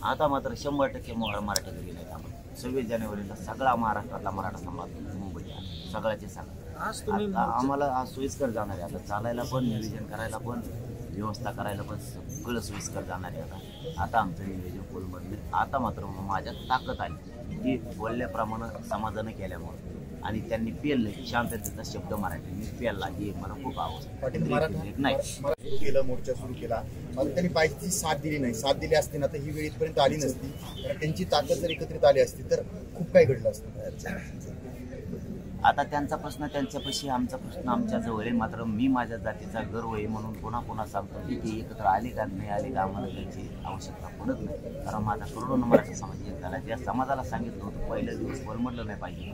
आता मात्र 100% मराठी गेले आहेत. आपण 26 जानेवारीला सगळा महाराष्ट्रातला मराठा समाज मुंबईत आहे, सगळ्याचे सगळं. आता आम्हाला आज सोयीस्कर जाणार आहे. आता चालायला पण, नियोजन करायला पण, व्यवस्था करायला पण सगळं सोयीस्कर जाणार आहे. आता आमचं नियोजन कोलमडले. आता मात्र माझ्यात ताकद आली की बोलल्याप्रमाणे समाजानं केल्यामुळे आणि त्यांनी पेललं शांततेचा शब्द मराठीने पेलला. हे मला खूप आवडतं. नाही केलं, मोर्चा सुरू केला, मग त्यांनी पाहिजे ती साथ दिली नाही. साथ दिली असती ना तर ही वेळ इथपर्यंत आली नसती. कारण त्यांची ताकद जर एकत्रित आली असती तर खूप काही घडलं असतं. आता त्यांचा प्रश्न त्यांच्यापाशी, आमचा प्रश्न आमच्या जवळ आहे. मात्र मी माझ्या जातीचा गर्व आहे म्हणून पुन्हा सांगतो की ते एकत्र आले का नाही आले का आम्हाला त्याची आवश्यकता पडत नाही. कारण माझा करोडो मराठा समाज एक झाला. त्या समाजाला सांगितलं होतं पहिल्या दिवस कोलमडलं नाही पाहिजे,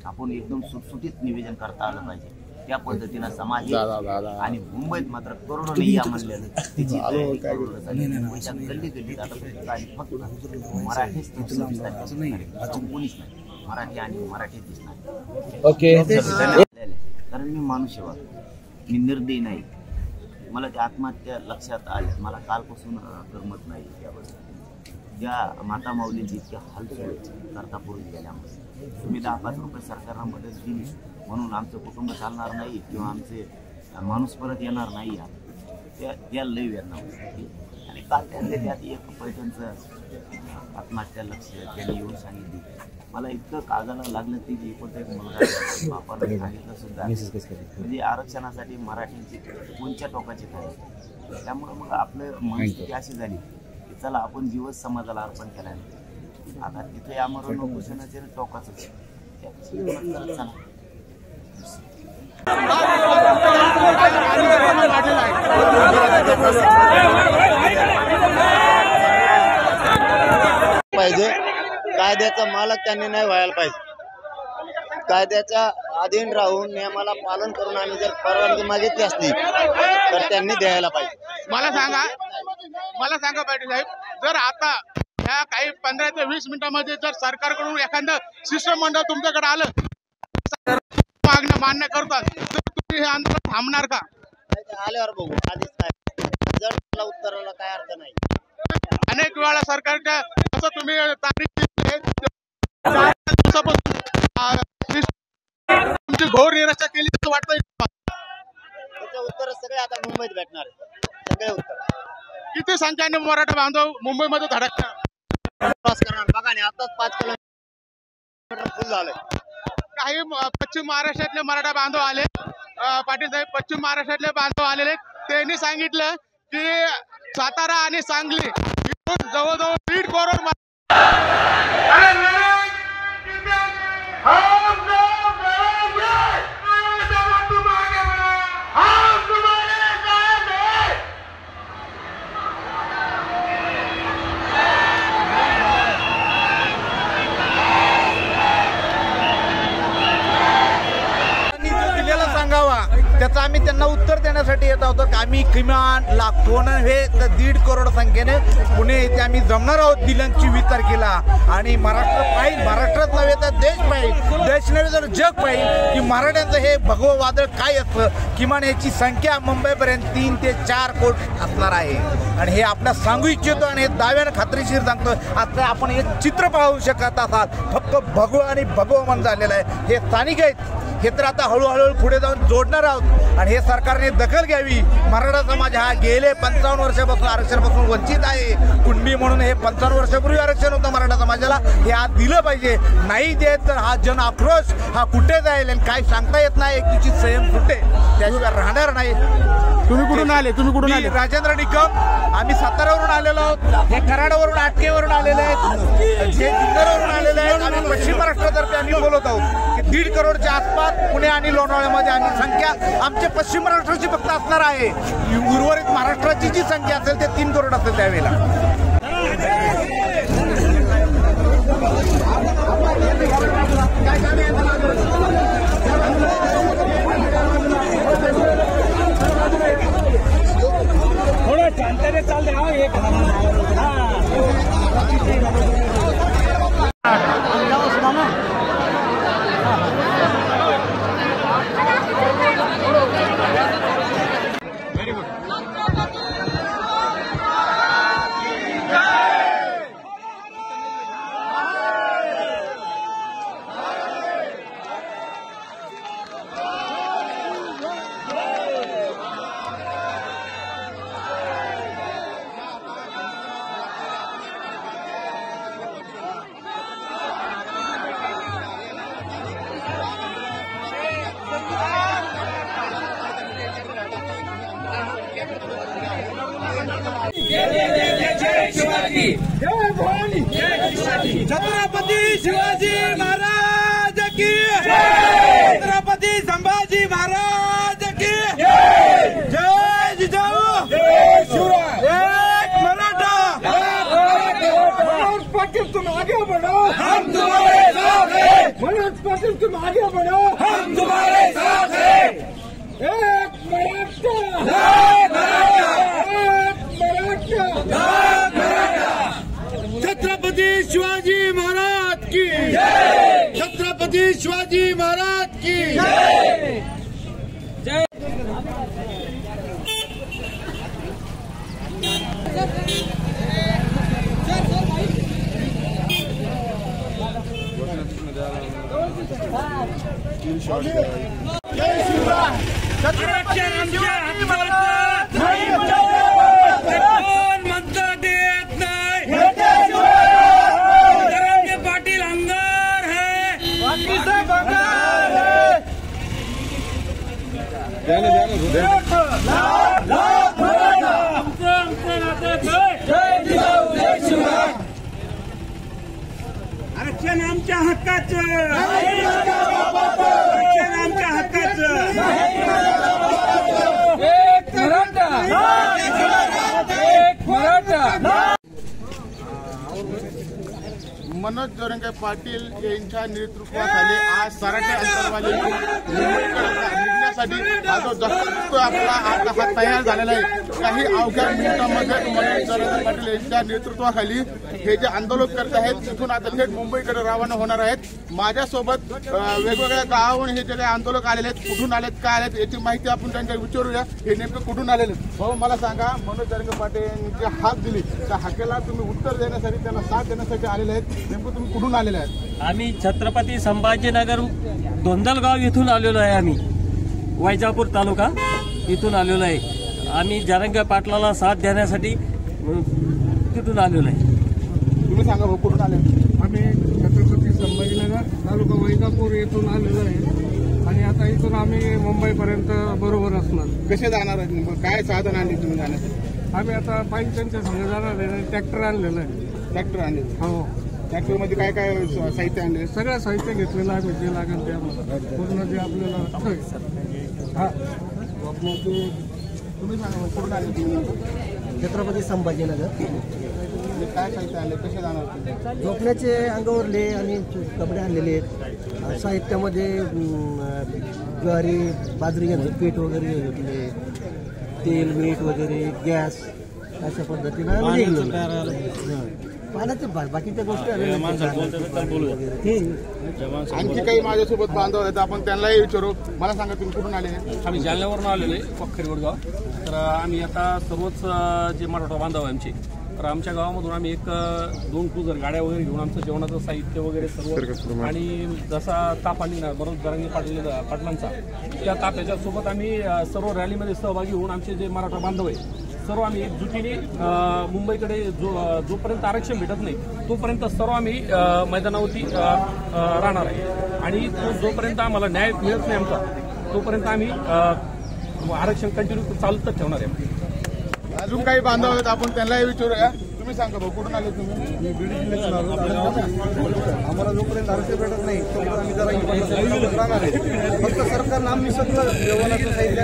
आपण एकदम सुटसुटीत निवेदन करता आलं पाहिजे. त्या पद्धतीनं समाज आणि मुंबईत मात्र करोडो नाही या म्हणलेलं त्याची मुंबईच्या गल्ली गल्लीत आता फक्त मराठीच कोणीच नाही, मराठी आणि मराठी दिसणार. ओके, कारण मी माणूस आहे, मी निर्दयी नाही. मला त्या आत्महत्या लक्षात आल्या, मला कालपासून करमत नाही. त्याबद्दल ज्या माता माऊलींची इतक्या हाल करता पूर्वी गेल्यामुळे तुम्ही 10-5 रुपये सरकारला मदत दिली म्हणून आमचं कुटुंब चालणार नाही किंवा आमचे माणूस परत येणार नाही, त्या लय वेदना होती. आणि काल त्यातल्या त्यात एक पैठणचं आत्महत्या लक्ष त्यांनी येऊन सांगितली. मला इतकं काळजाला लागलं ती की कोणता एक मुलगा बापाला सांगितलं सुद्धा म्हणजे आरक्षणासाठी मराठींची कोणत्या टोकाची काय. त्यामुळं मग आपलं मनस्थिती अशी झाली की चला आपण जीवच समाजाला अर्पण केला. आता तिथे आमरण उपोषणाचे टोकाच पाहिजे. कायद्याचा मालक त्यांनी नाही व्हायला पाहिजे. कायद्याच्या अधीन राहून नियमाला पालन करून आम्ही जर परवानगी मागितली असती तर त्यांनी द्यायला पाहिजे. मला सांगा पाटील साहेब, जर आता ह्या काही 15 ते 20 मिनिटांमध्ये जर सरकारकडून एखादं शिष्टमंडळ तुमच्याकडे आलं मागण्या मान्य करतात तर तुम्ही हे आंदोलन थांबणार का? आल्यावर बघू, आधीच काय जर मला उत्तराला काय अर्थ नाही. अनेक वेळा सरकारच्या असं तुम्ही तारीख तुमची घोर निराशा केली असं वाटतंय. त्याचं उत्तर सगळे आता मुंबईत भेटणार आहे. सगळे उत्तर. किती संख्येने मराठा बांधव मुंबईमध्ये धडकणार प्रवास करणार बघा नाही. आताच 5 किलोमीटर फुल झालंय. काही पश्चिम महाराष्ट्रातले मराठा बांधव आले. पाटील साहेब, पश्चिम महाराष्ट्रातले बांधव आलेले त्यांनी सांगितलं की सातारा आणि सांगली जवळजवळ 1.5 करोड त्याचं आम्ही त्यांना उत्तर देण्यासाठी येत आहोत की आम्ही किमान लाखो नव्हे तर 1.5 करोड संख्येने पुणे येथे आम्ही जमणार आहोत दिनांक 24 तारखेला. आणि महाराष्ट्र पाहिजे, महाराष्ट्रात नव्हे तर देश पाहिजे, देश नव्हे तर जग पाहिजे की मराठ्यांचं हे भगवं वादळ काय असतं. किमान याची संख्या मुंबईपर्यंत 3 ते 4 कोटी असणार आहे. आणि हे आपल्याला सांगू इच्छितो आणि हे दाव्यानं खात्रीशीर सांगतो. आता आपण हे चित्र पाहू शकत असाल, फक्त भगवं आणि भगवं झालेलं आहे. हे स्थानिक आहेत, हे तर आता हळूहळू पुढे जाऊन जोडणार आहोत. आणि हे सरकारने दखल घ्यावी. मराठा समाज हा गेले 55 वर्षापासून आरक्षणापासून वंचित आहे. कुणबी म्हणून हे 55 वर्षापूर्वी आरक्षण होतं मराठा समाजाला, हे आज दिलं पाहिजे. नाही देत तर हा जन आक्रोश हा कुठे जाईल आणि काय सांगता येत नाही. एक दिवशी संयम सुटे त्याशिवाय राहणार नाही. तुम्ही कुठून आले? राजेंद्र निकम. आम्ही सातारावरून आलेलो आहोत. हे कराडवरून आटकेवरून आलेले आहेत, जे जुन्नरवरून आलेले आहेत. आम्ही पश्चिम महाराष्ट्रातर्फे आम्ही बोलत आहोत की 1.5 करोडच्या आसपास पुणे आणि लोणावळ्यामध्ये आम्ही संख्या आमच्या पश्चिम महाराष्ट्राची फक्त असणार आहे. उर्वरित महाराष्ट्राची जी संख्या असेल ते 3 करोड असेल त्यावेळेला. थोडं शांततेने चालते. छत्रपती शिवाजी महाराज की, छत्रपती संभाजी महाराज की जय जिजाऊ, जय शिवराय, एक मराठा। मनोज पाटिल तुम आगे बढ़ो, हम तुम्हारे साथ हैं। मनोज पाटिल तुम आगे बढ़ो, हम तुम्हारे साथ हैं। एक मराठा, एक मराठा। छत्रपती शिवाजी महाराज की जय, छत्रपती शिवाजी महाराज की जय, जय। जय शिवराय। छत्रपती शिवाजी महाराज नहीं, कोण म्हणतं देत नाही। आरक्षण आमच्या हक्काचं, आरक्षण आमच्या हक्काचं. एक मराठा, एक मराठा. मनोज जरंगे पाटील यांच्या नेतृत्वाखाली आज सराटे अंतरवाली निघण्यासाठी हा जो दस्तूर आपला आता हा तयार झालेला आहे. काही अवघ्या मिनिटांमध्ये मनोज जरंगे पाटील यांच्या नेतृत्वाखाली हे जे आंदोलन करत आहेत तिथून आता थेट मुंबईकडे रवाना होणार आहेत. माझ्यासोबत वेगवेगळ्या गावावरून हे जे काही आंदोलक आलेले आहेत, कुठून आलेत, काय आलेत याची माहिती आपण त्यांच्या विचारूया. हे नेमकं कुठून आलेले. भाऊ मला सांगा, मनोज जरंगे पाटील यांची हाक दिली त्या हाकेला तुम्ही उत्तर देण्यासाठी, त्यांना साथ देण्यासाठी आलेले आहेत. नेमकं तुम्ही कुठून आलेले आहेत? आम्ही छत्रपती संभाजीनगर दोंदलगाव इथून आलेलो आहे. आम्ही वैजापूर तालुका इथून आलेलो आहे. आम्ही जरंगे पाटलाला साथ देण्यासाठी तिथून आलेलो आहे. तुम्ही सांगा भाऊ कुठून आले? आम्ही छत्रपती संभाजीनगर तालुका वैजापूर येथून आलेलो आहे आणि आता इथून आम्ही मुंबईपर्यंत बरोबर असणार. कसे जाणार आहेत? काय साधन आणले तुम्ही जाण्यासाठी? आम्ही आता पायीच्या संघ जाणार आहे. ट्रॅक्टर आणलेलं आहे. ट्रॅक्टर आणले? हो. ट्रॅक्टरमध्ये काय काय साहित्य आणले? सगळं साहित्य घेतलेलं आहे. जे लागेल ते आम्हाला पूर्ण जे आपल्याला. हा तुम्ही सांगा कुठून आले तुम्ही? छत्रपती संभाजीनगर. काय साहित्य आणले? कसे जाणार? झोपण्याचे अंगावरले आणि कपडे आणलेले आहेत. साहित्यामध्ये ज्वारी बाजरी यांचं पीठ वगैरे घेतले, तेल मीठ वगैरे, गॅस अशा पद्धतीनं पाण्याचे बाकीच्या गोष्टी. आणखी काही माझ्यासोबत बांधव आहेत, आपण त्यांनाही विचारू. मला सांगा तुम्ही कुठून आले? आम्ही जालन्यावरून आलेलो आहे, पखरी वडगाव. तर आम्ही आता सर्वच जे मराठा बांधव आहे आमचे, तर आमच्या गावामधून आम्ही 1-2 क्रुझर गाड्या वगैरे घेऊन आमचं जेवणाचं साहित्य वगैरे सर्व आणि जसा ताप आणि मनोज जरंगे पाटलांचा त्या ताप्याच्या सोबत आम्ही सर्व रॅलीमध्ये सहभागी होऊन आमचे जे मराठा बांधव आहे सर्व आम्ही एकजुटीने मुंबईकडे जोपर्यंत आरक्षण भेटत नाही तोपर्यंत सर्व आम्ही मैदानावरती राहणार आहे. आणि जोपर्यंत आम्हाला न्याय मिळत नाही आमचा तोपर्यंत आम्ही आरक्षण कंटिन्यू चालूच ठेवणार आहे. अजून काही बांधव आहेत, आपण त्यांनाही विचारूया. तुम्ही सांगा भाऊ कुठून आले तुम्ही? आम्हाला जोपर्यंत आरक्षण भेटत नाही तोपर्यंत आम्ही जरा राहणार आहे. फक्त सरकारनं आम्ही सगळं जेवणाचं साहित्य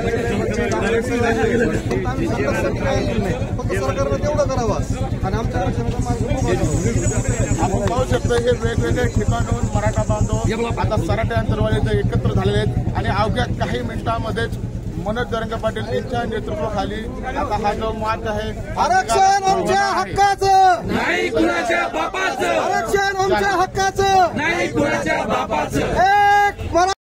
फक्त सरकारनं तेवढं करावं आणि आमच्या आरक्षणाचा मार्ग आपण पाहू शकतो. हे वेगवेगळ्या ठिकाणाहून मराठा बांधव आता सराटे अंतरवालीचे एकत्र झालेले आहेत आणि अवघ्या काही मिनिटांमध्येच मनोज जरंगे पाटील यांच्या नेतृत्वाखाली आता हा जो मार्च आहे, आरक्षण आमच्या हक्काचं नाही कुणाच्या बापाचं, आरक्षण आमच्या हक्काचं नाही कुणाच्या बापाचं.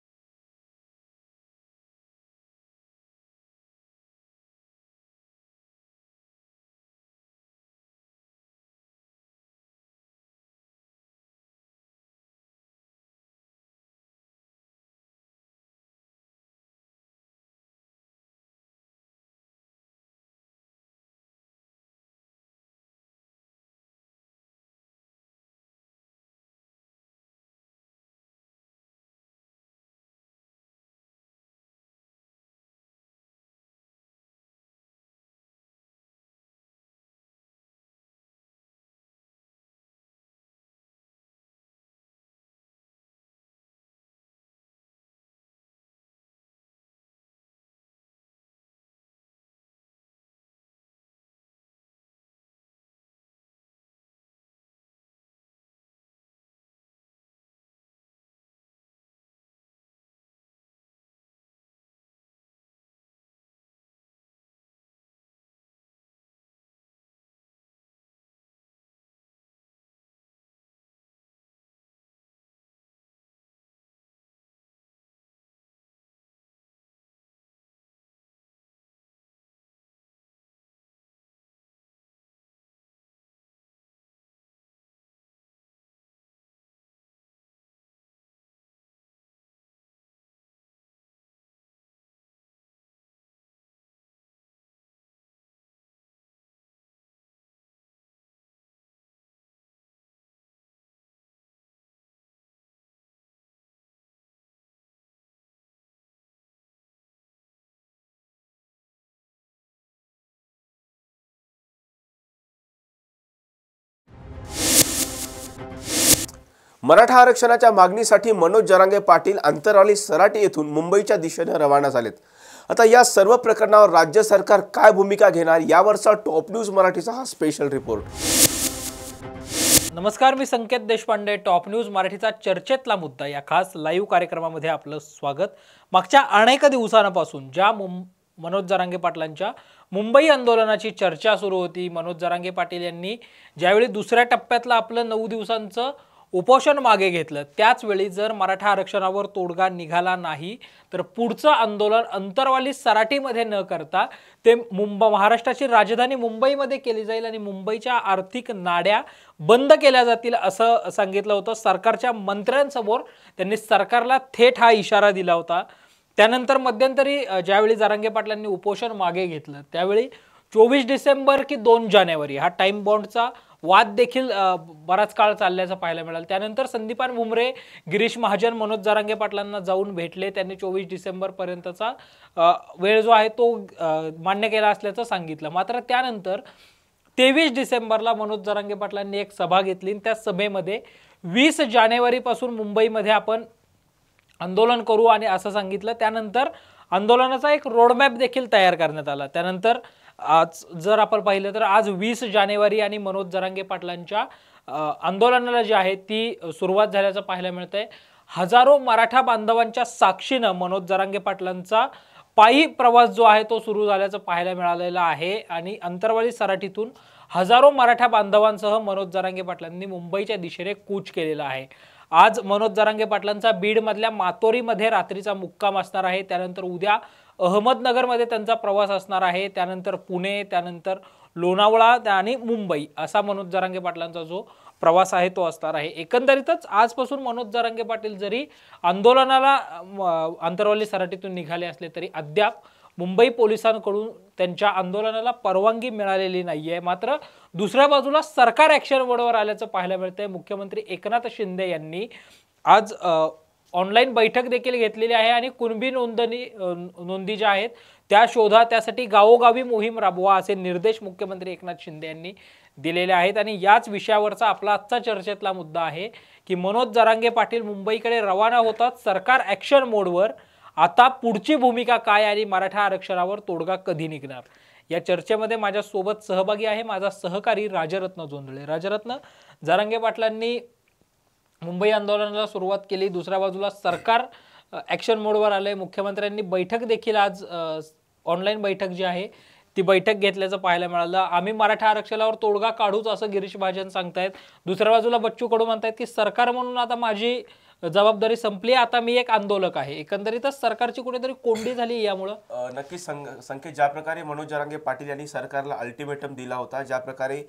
मराठा आरक्षणाच्या मागणीसाठी मनोज जरांगे पाटील अंतरवाली सराटी येथून मुंबईच्या दिशेने रवाना झालेत। आता या सर्व प्रकरणावर राज्य सरकार काय भूमिका घेणार यावरचा टॉप न्यूज मराठीचा हा स्पेशल रिपोर्ट। नमस्कार, मी संकेत देशपांडे। टॉप न्यूज मराठीचा चर्चेतला मुद्दा या खास लाईव्ह कार्यक्रमामध्ये आपलं स्वागत। मागच्या अनेक दिवसांपासून ज्या मनोज जरांगे पाटलांच्या मुंबई आंदोलनाची चर्चा सुरू होती, मनोज जरांगे पाटील यांनी ज्यावेळी दुसऱ्या टप्प्यातलं आपलं 9 दिवसांचं उपोषण मागे घेतलं, त्याच वेळी जर मराठा आरक्षणावर तोडगा निघाला नाही तर पुढचं आंदोलन अंतरवाली सराटीमध्ये न करता ते महाराष्ट्राची राजधानी मुंबईमध्ये केली जाईल आणि मुंबईच्या आर्थिक नाड्या बंद केल्या जातील असं सांगितलं होतं। सरकारच्या मंत्र्यांसमोर त्यांनी सरकारला थेट हा इशारा दिला होता। त्यानंतर मध्यंतरी ज्यावेळी जरांगे पाटलांनी उपोषण मागे घेतलं त्यावेळी 24 डिसेंबर की 2 जानेवारी हा टाइम बॉन्डचा वाद देखील बराच काळ चालल्याचं पाहायला मिळालं। त्यानंतर संदीपान भुमरे, गिरीश महाजन मनोज जरांगे पाटलांना जाऊन भेटले, त्यांनी 24 डिसेंबर पर्यंतचा वेळ जो आहे तो मान्य केला असल्याचं सांगितलं। मात्र त्यानंतर 23 डिसेंबरला मनोज जरांगे पाटलांनी एक सभा घेतली। त्या सभेमध्ये 20 जानेवारीपासून मुंबईमध्ये आपण आंदोलन करू आणि असं सांगितलं। त्यानंतर आंदोलनाचा एक रोडमॅप देखील तयार करण्यात आला। त्यानंतर आज जर आपण पाहिलं तर आज 20 जानेवारी आणि मनोज जरांगे पाटलांच्या आंदोलनाला जी आहे ती सुरुवात झाल्याचं पाहायला मिळतंय। हजारो मराठा बांधवांच्या साक्षीनं मनोज जरांगे पाटलांचा पायी प्रवास जो आहे तो सुरू झाल्याचं पाहायला मिळालेलं आहे आणि अंतरवाली सराटीतून हजारो मराठा बांधवांसह मनोज जरांगे पाटलांनी मुंबईच्या दिशेने कूच केलेला आहे। आज मनोज जरांगे पाटलांचा बीडमधल्या मातोरीमध्ये रात्रीचा मुक्काम असणार आहे। त्यानंतर उद्या अहमदनगरमध्ये त्यांचा प्रवास असणार आहे। त्यानंतर पुणे, त्यानंतर लोणावळा आणि मुंबई असा मनोज जरांगे पाटलांचा जो प्रवास आहे तो असणार आहे। एकंदरीतच आजपासून मनोज जरांगे पाटील जरी आंदोलनाला अंतरवाली सराटीतून निघाले असले तरी अद्याप मुंबई पोलिसांकडून त्यांच्या आंदोलनाला परवानगी मिळालेली नाहीये। मात्र दुसऱ्या बाजूला सरकार ॲक्शन मोडवर आल्याचं पाहायला मिळतंय। मुख्यमंत्री एकनाथ शिंदे यांनी आज ऑनलाईन बैठक देखील घेतलेली आहे आणि कुणबी नोंदी ज्या आहेत त्या शोधा, त्यासाठी गावोगावी मोहीम राबवा असे निर्देश मुख्यमंत्री एकनाथ शिंदे यांनी दिलेले आहेत। आणि याच विषयावरचा आपला आजचा चर्चेतला मुद्दा आहे की मनोज जरांगे पाटील मुंबईकडे रवाना होतात, सरकार ॲक्शन मोडवर। आता पुढची भूमिका काय आणि मराठा आरक्षणावर तोडगा कधी निघणार या चर्चेमध्ये माझ्यासोबत सहभागी आहे माझा सहकारी राजरत्न जोंधळे। राजरत्न, जरांगे पाटलांनी मुंबई आंदोलनाला सुरुवात केली, दुसऱ्या बाजूला सरकार ॲक्शन मोडवर आलंय, मुख्यमंत्र्यांनी बैठक देखील आज ऑनलाईन बैठक जी आहे ती बैठक घेतल्याचं पाहायला मिळालं। आम्ही मराठा आरक्षणावर तोडगा काढूच असं गिरीश महाजन सांगतायत। दुसऱ्या बाजूला बच्चू कडू म्हणतायत की सरकार म्हणून आता माझी जबाबदारी संपली, आता मी एक आंदोलक आहे। एकंदरीतच सरकारची कुठेतरी कोंडी झाली यामुळं। नक्कीच संकेत, ज्या प्रकारे मनोज जरांगे पाटील यांनी सरकारला अल्टिमेटम दिला होता, ज्या प्रकारे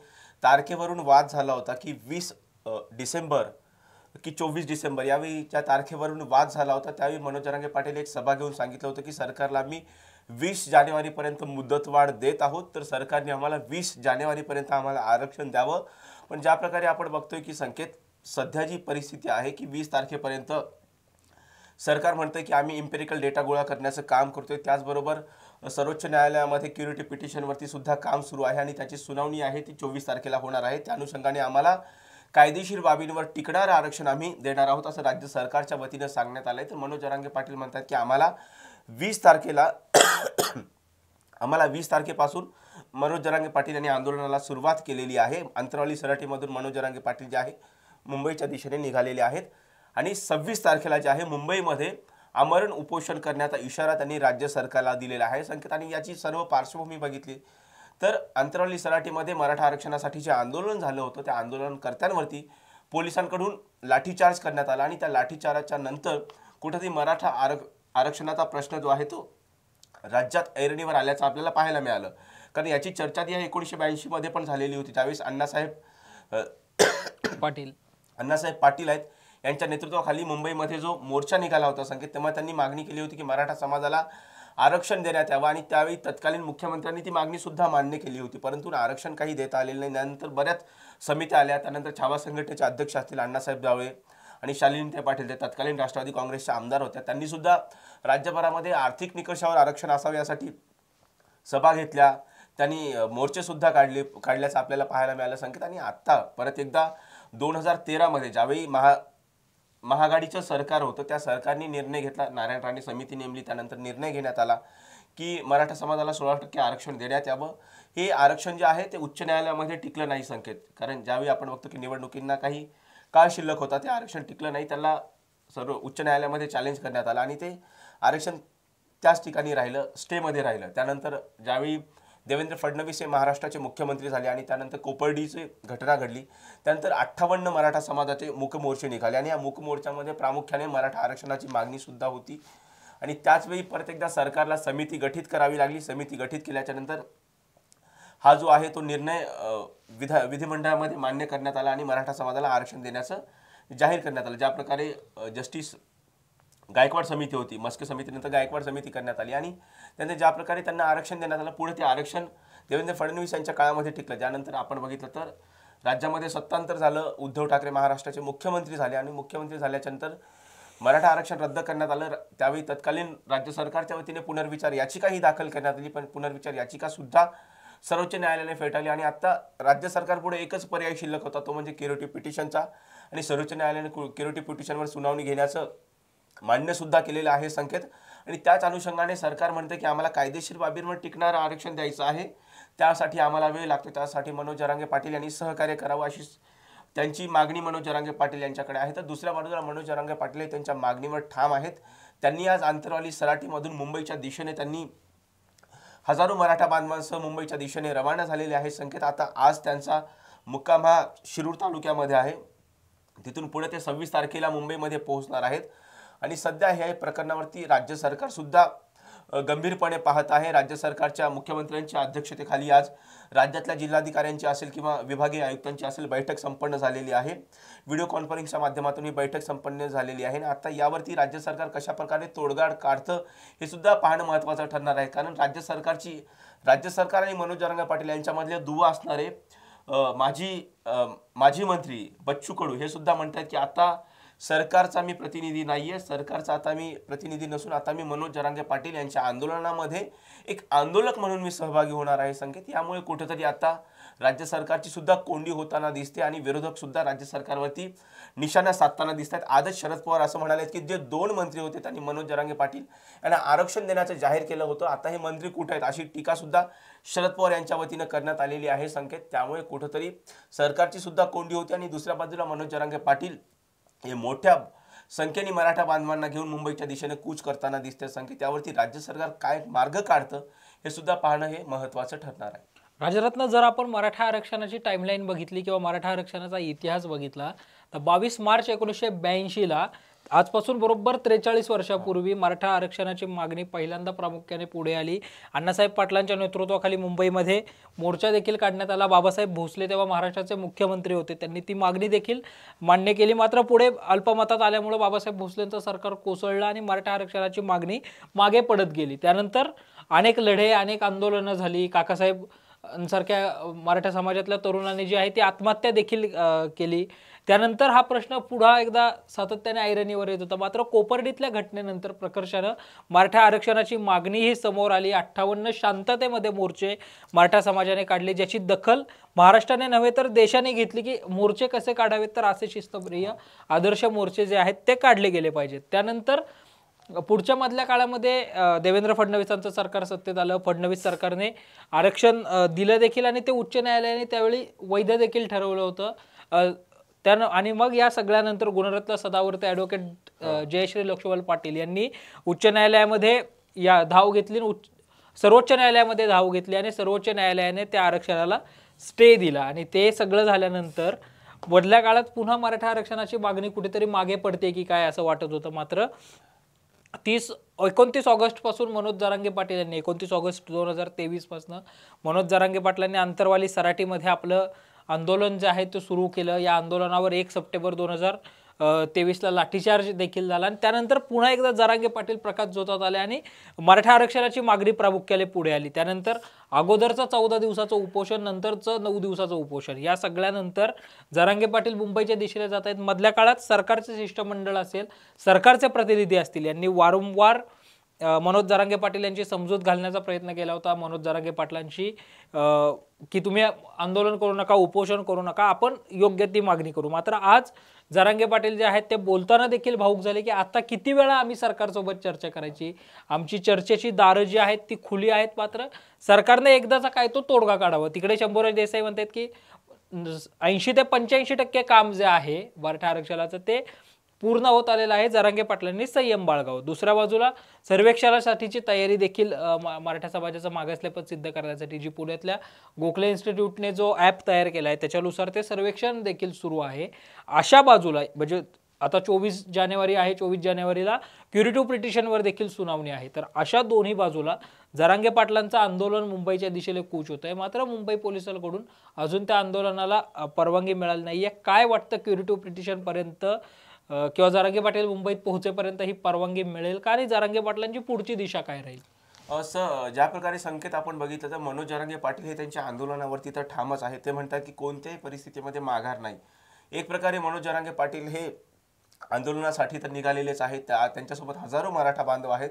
तारखेवरून वाद झाला होता की 20 डिसेंबर की 24 डिसेंबर यावेळीच्या तारखेवरून वाद झाला होता, त्यावेळी मनोज जरांगे पाटील एक सभा घेऊन सांगितलं होतं की सरकारला आम्ही 20 जानेवारीपर्यंत मुदतवाढ देत आहोत, तर सरकारने आम्हाला 20 जानेवारीपर्यंत आम्हाला आरक्षण द्यावं। पण ज्या प्रकारे आपण बघतोय की संकेत, सध्या जी परिस्थिती आहे की 20 तारखेपर्यंत सरकार म्हणतंय की आम्ही इम्पेरिकल डेटा गोळा करण्याचं काम करतोय। त्याचबरोबर सर्वोच्च न्यायालयामध्ये क्युरिटी पिटिशनवरती सुद्धा काम सुरू आहे आणि त्याची सुनावणी आहे ती 24 तारखेला होणार आहे। त्या अनुषंगाने आम्हाला कायदेशीर बाबींवर टिकणारं आरक्षण आम्ही देणार आहोत असं राज्य सरकारच्या वतीनं सांगण्यात आलंय। तर मनोज जरांगे पाटील म्हणतात की आम्हाला 20 तारखेपासून मनोज जरांगे पाटील यांनी आंदोलनाला सुरुवात केलेली आहे। अंतरवाली सराटीमधून मनोज जरांगे पाटील जे आहे मुंबईच्या दिशेने निघालेले आहेत आणि 26 तारखेला जे आहे मुंबईमध्ये आमरण उपोषण करण्याचा इशारा त्यांनी राज्य सरकारला दिलेला आहे। संकेत, आणि याची सर्व पार्श्वभूमी बघितली तर अंतरवाली सराटीमध्ये मराठा आरक्षणासाठी जे आंदोलन झालं होतं त्या आंदोलनकर्त्यांवरती पोलिसांकडून लाठीचार्ज करण्यात आला आणि त्या लाठीचार्जच्या नंतर कुठेतरी मराठा आरक्षणाचा प्रश्न जो आहे तो राज्यात ऐरणीवर आल्याचं आपल्याला पाहायला मिळालं। कारण याची चर्चा ती 1982 मध्ये पण झालेली होती। त्यावेळेस अण्णासाहेब पाटील आहेत यांच्या नेतृत्वाखाली मुंबईमध्ये जो मोर्चा निघाला होता संकेत, तेव्हा त्यांनी मागणी केली होती की मराठा समाजाला आरक्षण देण्यात यावं आणि त्यावेळी तत्कालीन मुख्यमंत्र्यांनी ती मागणी सुद्धा मान्य केली होती, परंतु आरक्षण काही देता आलेलं नाही। त्यानंतर बऱ्याच समित्या आल्या, त्यानंतर छावा संघटनेचे अध्यक्ष असतील अण्णासाहेब दावळे आणि शालिनी पाटील ते तत्कालीन राष्ट्रवादी काँग्रेसच्या आमदार होत्या, त्यांनी सुद्धा राज्यभरामध्ये आर्थिक निकषावर आरक्षण असावे यासाठी सभा घेतल्या, त्यांनी मोर्चे सुद्धा काढल्याचं आपल्याला पाहायला मिळालं संकेत। आणि आता परत एकदा 2013 मध्ये ज्यावेळी महाआघाडीचं सरकार होतं त्या सरकारने निर्णय घेतला, नारायण राणे समिती नेमली, त्यानंतर निर्णय घेण्यात आला की मराठा समाजाला 16% आरक्षण देण्यात यावं. हे आरक्षण जे आहे ते उच्च न्यायालयामध्ये टिकलं नाही संकेत, कारण ज्यावेळी आपण बघतो की निवडणुकींना काही काळ शिल्लक होता ते आरक्षण टिकलं नाही, त्याला सर्व उच्च न्यायालयामध्ये चॅलेंज करण्यात आलं आणि ते आरक्षण त्याच ठिकाणी राहिलं, स्टेमध्ये राहिलं. त्यानंतर ज्यावेळी देवेंद्र फडणवीस हे महाराष्ट्राचे मुख्यमंत्री झाले आणि त्यानंतर कोपर्डीची घटना घडली, त्यानंतर 58 मराठा समाजाचे मूक मोर्चे निघाले आणि या मूक मोर्चामध्ये प्रामुख्याने मराठा आरक्षणाची मागणी सुद्धा होती. आणि त्याचवेळी परत एकदा सरकारला समिती गठीत करावी लागली. समिती गठीत केल्याच्या नंतर हा जो आहे तो निर्णय विधिमंडळामध्ये मान्य करण्यात आला आणि मराठा समाजाला आरक्षण देण्याचं जाहीर करण्यात आलं. ज्या प्रकारे जस्टिस गायकवाड समिती होती, मस्के समितीनंतर गायकवाड समिती करण्यात आली आणि त्यानंतर ज्या प्रकारे त्यांना आरक्षण देण्यात आलं, पुढे ते आरक्षण देवेंद्र फडणवीस यांच्या काळामध्ये टिकलं. त्यानंतर आपण बघितलं तर राज्यामध्ये सत्तांतर झालं, उद्धव ठाकरे महाराष्ट्राचे मुख्यमंत्री झाले आणि मुख्यमंत्री झाल्याच्यानंतर मराठा आरक्षण रद्द करण्यात आलं. त्यावेळी तत्कालीन राज्य सरकारच्या वतीने पुनर्विचार याचिकाही दाखल करण्यात आली, पण पुनर्विचार याचिका सुद्धा सर्वोच्च न्यायालयाने फेटाळली आणि आता राज्य सरकारपुढे एकच पर्याय शिल्लक होता, तो म्हणजे क्युरेटिव्ह पिटिशनचा. आणि सर्वोच्च न्यायालयाने क्युरेटिव्ह पिटिशनवर सुनावणी घेण्याचं मान्य सुद्धा केलेलं आहे संकेत. आणि त्याच अनुषंगाने सरकार म्हणते की आम्हाला कायदेशीर बाबींवर टिकणारं आरक्षण द्यायचं आहे, त्यासाठी आम्हाला वेळ लागतो, त्यासाठी मनोज जरांगे पाटील यांनी सहकार्य करावं अशी त्यांची मागणी मनोज जरांगे पाटील यांच्याकडे आहे. तर दुसऱ्या बाजूला मनोज जरांगे पाटील हे त्यांच्या मागणीवर ठाम आहेत. त्यांनी आज आंतरवाली सराटीमधून मुंबईच्या दिशेने त्यांनी हजारो मराठा बांधवांसह मुंबईच्या दिशेने रवाना झालेले आहे संकेत. आता आज त्यांचा मुक्काम हा शिरूर तालुक्यामध्ये आहे, तिथून पुढे ते 26 तारखेला मुंबईमध्ये पोहोचणार आहेत. आणि सध्या ह्या प्रकरणावरती राज्य सरकार सुद्धा गंभीरपणे पाहत आहे. राज्य सरकारच्या मुख्यमंत्र्यांच्या अध्यक्षतेखाली आज राज्यातल्या जिल्हाधिकाऱ्यांची असेल किंवा विभागीय आयुक्तांची असेल बैठक संपन्न झालेली आहे. व्हिडिओ कॉन्फरन्सच्या माध्यमातून ही बैठक संपन्न झालेली आहे. आता यावरती राज्य सरकार कशा प्रकारे तोडगा काढतं हे सुद्धा पाहणं महत्त्वाचं ठरणार आहे, कारण राज्य सरकार आणि मनोज जरांगे पाटील यांच्यामधले दुवा असणारे माजी मंत्री बच्चू कडू हे सुद्धा म्हणतात की आता सरकारचा मी प्रतिनिधी नाहीये, सरकारचा आता मी प्रतिनिधी नसून आता मी मनोज जरांगे पाटील यांच्या आंदोलनामध्ये एक आंदोलक म्हणून मी सहभागी होणार आहे संकेत. यामुळे कुठेतरी आता राज्य सरकारची सुद्धा कोंडी होताना दिसते आणि विरोधक सुद्धा राज्य सरकारवरती निशाणा साधताना दिसतात. आजच शरद पवार असं म्हणाले की जे 2 मंत्री होते त्यांनी मनोज जरांगे पाटील यांना आरक्षण देण्याचं जाहीर केलं होतं, आता हे मंत्री कुठे आहेत अशी टीका सुद्धा शरद पवार यांच्या वतीनं करण्यात आलेली आहे संकेत. त्यामुळे कुठेतरी सरकारची सुद्धा कोंडी होती आणि दुसऱ्या बाजूला मनोज जरांगे पाटील हे मोठ्या संख्येने मराठा बांधवांना घेऊन मुंबईच्या दिशेने कूच करताना दिसते संकेत. त्यावरती राज्य सरकार काय मार्ग काढतं हे सुद्धा पाहणं हे महत्त्वाचं ठरणार आहे. राजरत्न, जर आपण मराठा आरक्षणाची टाइमलाईन बघितली किंवा मराठा आरक्षणाचा इतिहास बघितला तर 22 मार्च 1982ला आजपासून बरोबर 43 वर्षापूर्वी मराठा आरक्षणाची मागणी पहिल्यांदा प्रामुख्याने पुढे आली. अण्णासाहेब पाटलांच्या नेतृत्वाखाली मुंबईमध्ये मोर्चा देखील काढण्यात आला. बाबासाहेब भोसले तेव्हा महाराष्ट्राचे मुख्यमंत्री होते, त्यांनी ती मागणी देखील मान्य केली. मात्र पुढे अल्पमतात आल्यामुळे बाबासाहेब भोसलेंचं सरकार कोसळलं आणि मराठा आरक्षणाची मागणी मागे पडत गेली. त्यानंतर अनेक लढे, अनेक आंदोलनं झाली. काकासाहेब सारख्या मराठा समाजातल्या तरुणांनी जी आहे ती आत्महत्या देखील केली. त्यानंतर हा प्रश्न पुन्हा एकदा सातत्याने ऐरणीवर येत होता. मात्र कोपर्डीतल्या घटनेनंतर प्रकर्षानं मराठा आरक्षणाची मागणी ही समोर आली. 58 शांततेमध्ये मोर्चे मराठा समाजाने काढले, ज्याची दखल महाराष्ट्राने नव्हे तर देशाने घेतली की मोर्चे कसे काढावेत, तर असे शिस्तप्रिय आदर्श मोर्चे जे आहेत ते काढले गेले पाहिजेत. त्यानंतर पुढच्या मधल्या काळामध्ये देवेंद्र फडणवीसांचं सरकार सत्तेत आलं. फडणवीस सरकारने आरक्षण दिलं देखील आणि ते उच्च न्यायालयाने त्यावेळी वैध देखील ठरवलं होतं. त्यानं आणि मग या सगळ्यानंतर गुणरत्न सदावर्ते ॲडव्होकेट जयश्री लक्ष्मण पाटील यांनी उच्च न्यायालयामध्ये धाव घेतली, सर्वोच्च न्यायालयामध्ये धाव घेतली आणि सर्वोच्च न्यायालयाने त्या आरक्षणाला स्टे दिला. आणि ते सगळं झाल्यानंतर मधल्या काळात पुन्हा मराठा आरक्षणाची मागणी कुठेतरी मागे पडते की काय असं वाटत होतं. मात्र 29 ऑगस्ट पासून मनोज जरांगे पाटील यांनी 29 ऑगस्ट 2023 पासून मनोज जरांगे पाटलांनी आंतरवाली सराटीमध्ये आपलं आंदोलन जे आहे ते सुरू केलं. या आंदोलनावर 1 सप्टेंबर 2023ला लाठीचार्ज देखील झाला आणि त्यानंतर पुन्हा एकदा जरांगे पाटील प्रकाश झोतात आले आणि मराठा आरक्षणाची मागणी प्रामुख्याने पुढे आली. त्यानंतर अगोदरचं 14 दिवसाचं उपोषण, नंतरचं 9 दिवसाचं उपोषण, या सगळ्यानंतर जरांगे पाटील मुंबईच्या दिशेने जात आहेत. मधल्या काळात सरकारचे शिष्टमंडळ असेल, सरकारचे प्रतिनिधी असतील, यांनी वारंवार मनोज जरांगे पाटील यांची समजूत घालण्याचा प्रयत्न केला होता मनोज जरांगे पाटलांशी की तुम्ही आंदोलन करू नका, उपोषण करू नका, आपण योग्य ती मागणी करू. मात्र आज जरांगे पाटील जे आहेत ते बोलताना देखील भाऊक झाले की आता किती वेळा आम्ही सरकारसोबत चर्चा करायची, आमची चर्चेची दारं जी आहेत ती खुली आहेत, मात्र सरकारने एकदाचा काय तो तोडगा काढावा. तिकडे शंभूराज देसाई म्हणतात की 80 ते 85% काम जे आहे मराठा आरक्षणाचं ते पूर्ण होत आलेलं आहे, जरांगे पाटलांनी संयम बाळगावं. दुसऱ्या बाजूला सर्वेक्षणासाठीची तयारी देखील मराठा समाजाचं मागासलेपद सिद्ध करण्यासाठी जी पुण्यातल्या गोखले इन्स्टिट्यूटने जो ॲप तयार केला आहे त्याच्यानुसार ते सर्वेक्षण देखील सुरू आहे. अशा बाजूला म्हणजे आता 24 जानेवारी आहे, 24 जानेवारीला क्युरेटिव्ह पिटिशनवर देखील सुनावणी आहे. तर अशा दोन्ही बाजूला जरांगे पाटलांचं आंदोलन मुंबईच्या दिशेने कूच होत आहे, मात्र मुंबई पोलिसांकडून अजून त्या आंदोलनाला परवानगी मिळाली नाहीये. काय वाटतं क्युरेटिव्ह पिटिशनपर्यंत किंवा जरांगे पाटील मुंबईत पोहोचेपर्यंत ही परवानगी मिळेल का, आणि जरांगे पाटलांची पुढची दिशा काय राहील? असं ज्या प्रकारे संकेत आपण बघितलं तर मनोज जरांगे पाटील हे त्यांच्या आंदोलनावरती तर ठामच आहे. ते म्हणतात की कोणत्याही परिस्थितीमध्ये माघार नाही. एक प्रकारे मनोज जरांगे पाटील हे आंदोलनासाठी तर निघालेलेच आहेत, त्यांच्यासोबत हजारो मराठा बांधव आहेत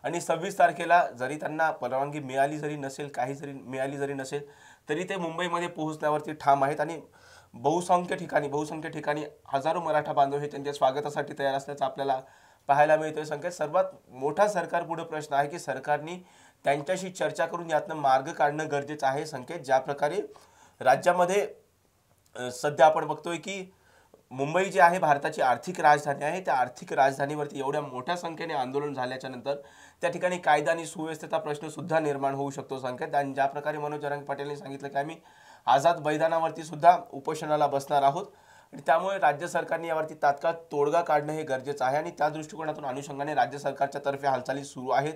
आणि 26 तारखेला जरी त्यांना परवानगी मिळाली जरी नसेल, काही जरी मिळाली जरी नसेल तरी ते मुंबईमध्ये पोहोचण्यावरती ठाम आहेत आणि बहुसंख्य ठिकाणी हजारो मराठा बांधव हे त्यांच्या स्वागतासाठी तयार असल्याचं आपल्याला पाहायला मिळतोय. संकेत सर्वात मोठा सरकार पुढे प्रश्न आहे की सरकारने त्यांच्याशी चर्चा करून यातनं मार्ग काढणं गरजेचं आहे. संकेत ज्या प्रकारे राज्यामध्ये सध्या आपण बघतोय की मुंबई जी आहे भारताची आर्थिक राजधानी आहे, त्या आर्थिक राजधानीवरती एवढ्या मोठ्या संख्येने आंदोलन झाल्याच्या नंतर त्या ठिकाणी कायदा आणि सुव्यवस्थेचा प्रश्न सुद्धा निर्माण होऊ शकतो. संकेत आणि ज्या प्रकारे मनोज जरांगे पाटीलने सांगितलं की आम्ही आझाद मैदानावरती सुद्धा उपोषणाला बसणार आहोत आणि त्यामुळे राज्य सरकारने यावरती तात्काळ तोडगा काढणं हे गरजेचं आहे आणि त्या दृष्टिकोनातून अनुषंगाने राज्य सरकारच्या तर्फे हालचाली सुरू आहेत.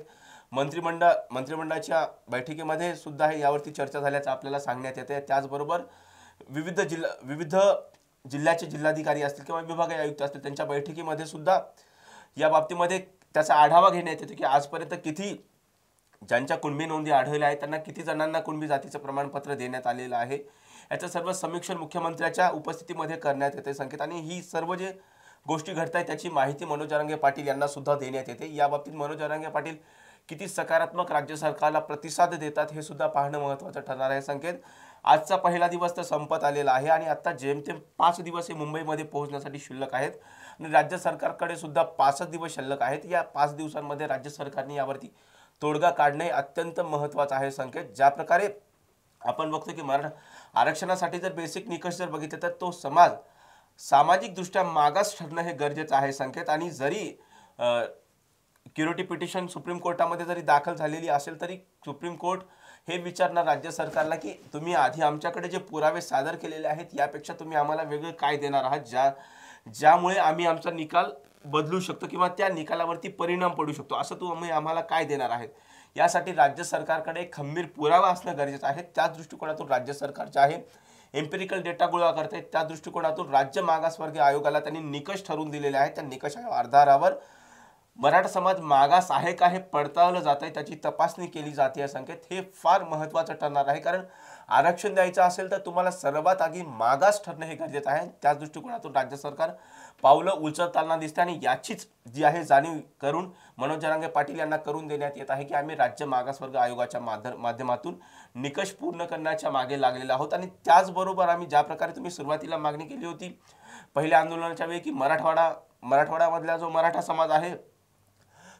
मंत्रिमंडळाच्या बैठकीमध्ये सुद्धा हे यावरती चर्चा झाल्याचं आपल्याला सांगण्यात येते. त्याचबरोबर विविध जिल्ह्याचे जिल्हाधिकारी असतील किंवा विभागीय आयुक्त असतील त्यांच्या बैठकीमध्ये सुद्धा या बाबतीमध्ये त्याचा आढावा घेण्यात येतो की आजपर्यंत किती ज्यांच्या कुणबी नोंदी आढळल्या आहेत त्यांना किती जणांना कुणबी जातीचं प्रमाणपत्र देण्यात आलेलं आहे, याचं सर्व समीक्षण मुख्यमंत्र्याच्या उपस्थितीमध्ये करण्यात येते. संकेत आणि ही सर्व जे गोष्टी घडत आहेत त्याची माहिती मनोज जरांगे पाटील यांना सुद्धा देण्यात येते. या बाबतीत मनोज जरांगे पाटील किती सकारात्मक राज्य सरकारला प्रतिसाद देतात हे सुद्धा पाहणं महत्त्वाचं ठरणार आहे. संकेत आजचा पहिला दिवस तर संपत आलेला आहे आणि आता जेमतेम 5 दिवस हे मुंबईमध्ये पोहोचण्यासाठी शिल्लक आहेत आणि राज्य सरकारकडे सुद्धा 5 दिवस शिल्लक आहेत. या 5 दिवसांमध्ये राज्य सरकारने यावरती तोडगा काढणे अत्यंत महत्त्वाचं आहे. संकेत ज्या प्रकारे आपण बघतो की मराठा आरक्षणासाठी जर बेसिक निकष जर बघितले तर तो सामाजिकदृष्ट्या मागास ठरणं हे गरजेचं आहे. संकेत आणि जरी क्युरेटिव्ह पिटिशन सुप्रीम कोर्टामध्ये जरी दाखल झालेली असेल तरी सुप्रीम कोर्ट हे विचारणार राज्य सरकारला की तुम्ही आधी आमच्याकडे जे पुरावे सादर केलेले आहेत यापेक्षा तुम्ही आम्हाला वेगळं काय देणार आहात ज्यामुळे आम्ही आमचा निकाल बदलू शकतो किंवा त्या निकालावरती परिणाम पडू शकतो, असं तुम्ही आम्हाला काय देणार आहेत. यासाठी राज्य सरकारकडे एक खंबीर पुरावा असणं गरजेचं आहे. त्या दृष्टिकोनातून राज्य सरकारचे आहे एम्पिरिकल डेटा गोळा करतायत. त्या दृष्टिकोनातून राज्य मागासवर्गीय आयोगाला त्यांनी निकष ठरवून दिलेले आहेत. त्या निकषाच्या आधारावर मराठा समाज मागास आहे का हे पडताळलं जात आहे, त्याची तपासणी केली जाते. संकेत हे फार महत्त्वाचं ठरणार आहे कारण आरक्षण द्यायचं असेल तर तुम्हाला सर्वात आधी मागास ठरणं हे गरजेचं आहे. त्याच दृष्टिकोनातून राज्य सरकार पावलं उचलताना दिसते आणि याचीच जी आहे जाणीव करून मनोज जरांगे पाटील यांना करून देण्यात येत आहे की आम्ही राज्य मागासवर्ग आयोगाच्या माध्यमातून निकष पूर्ण करण्याच्या मागे लागलेलो आहोत. आणि त्याचबरोबर आम्ही ज्या प्रकारे तुम्ही सुरुवातीला मागणी केली होती पहिल्या आंदोलनाच्या वेळी की मराठवाड्यामधला जो मराठा समाज आहे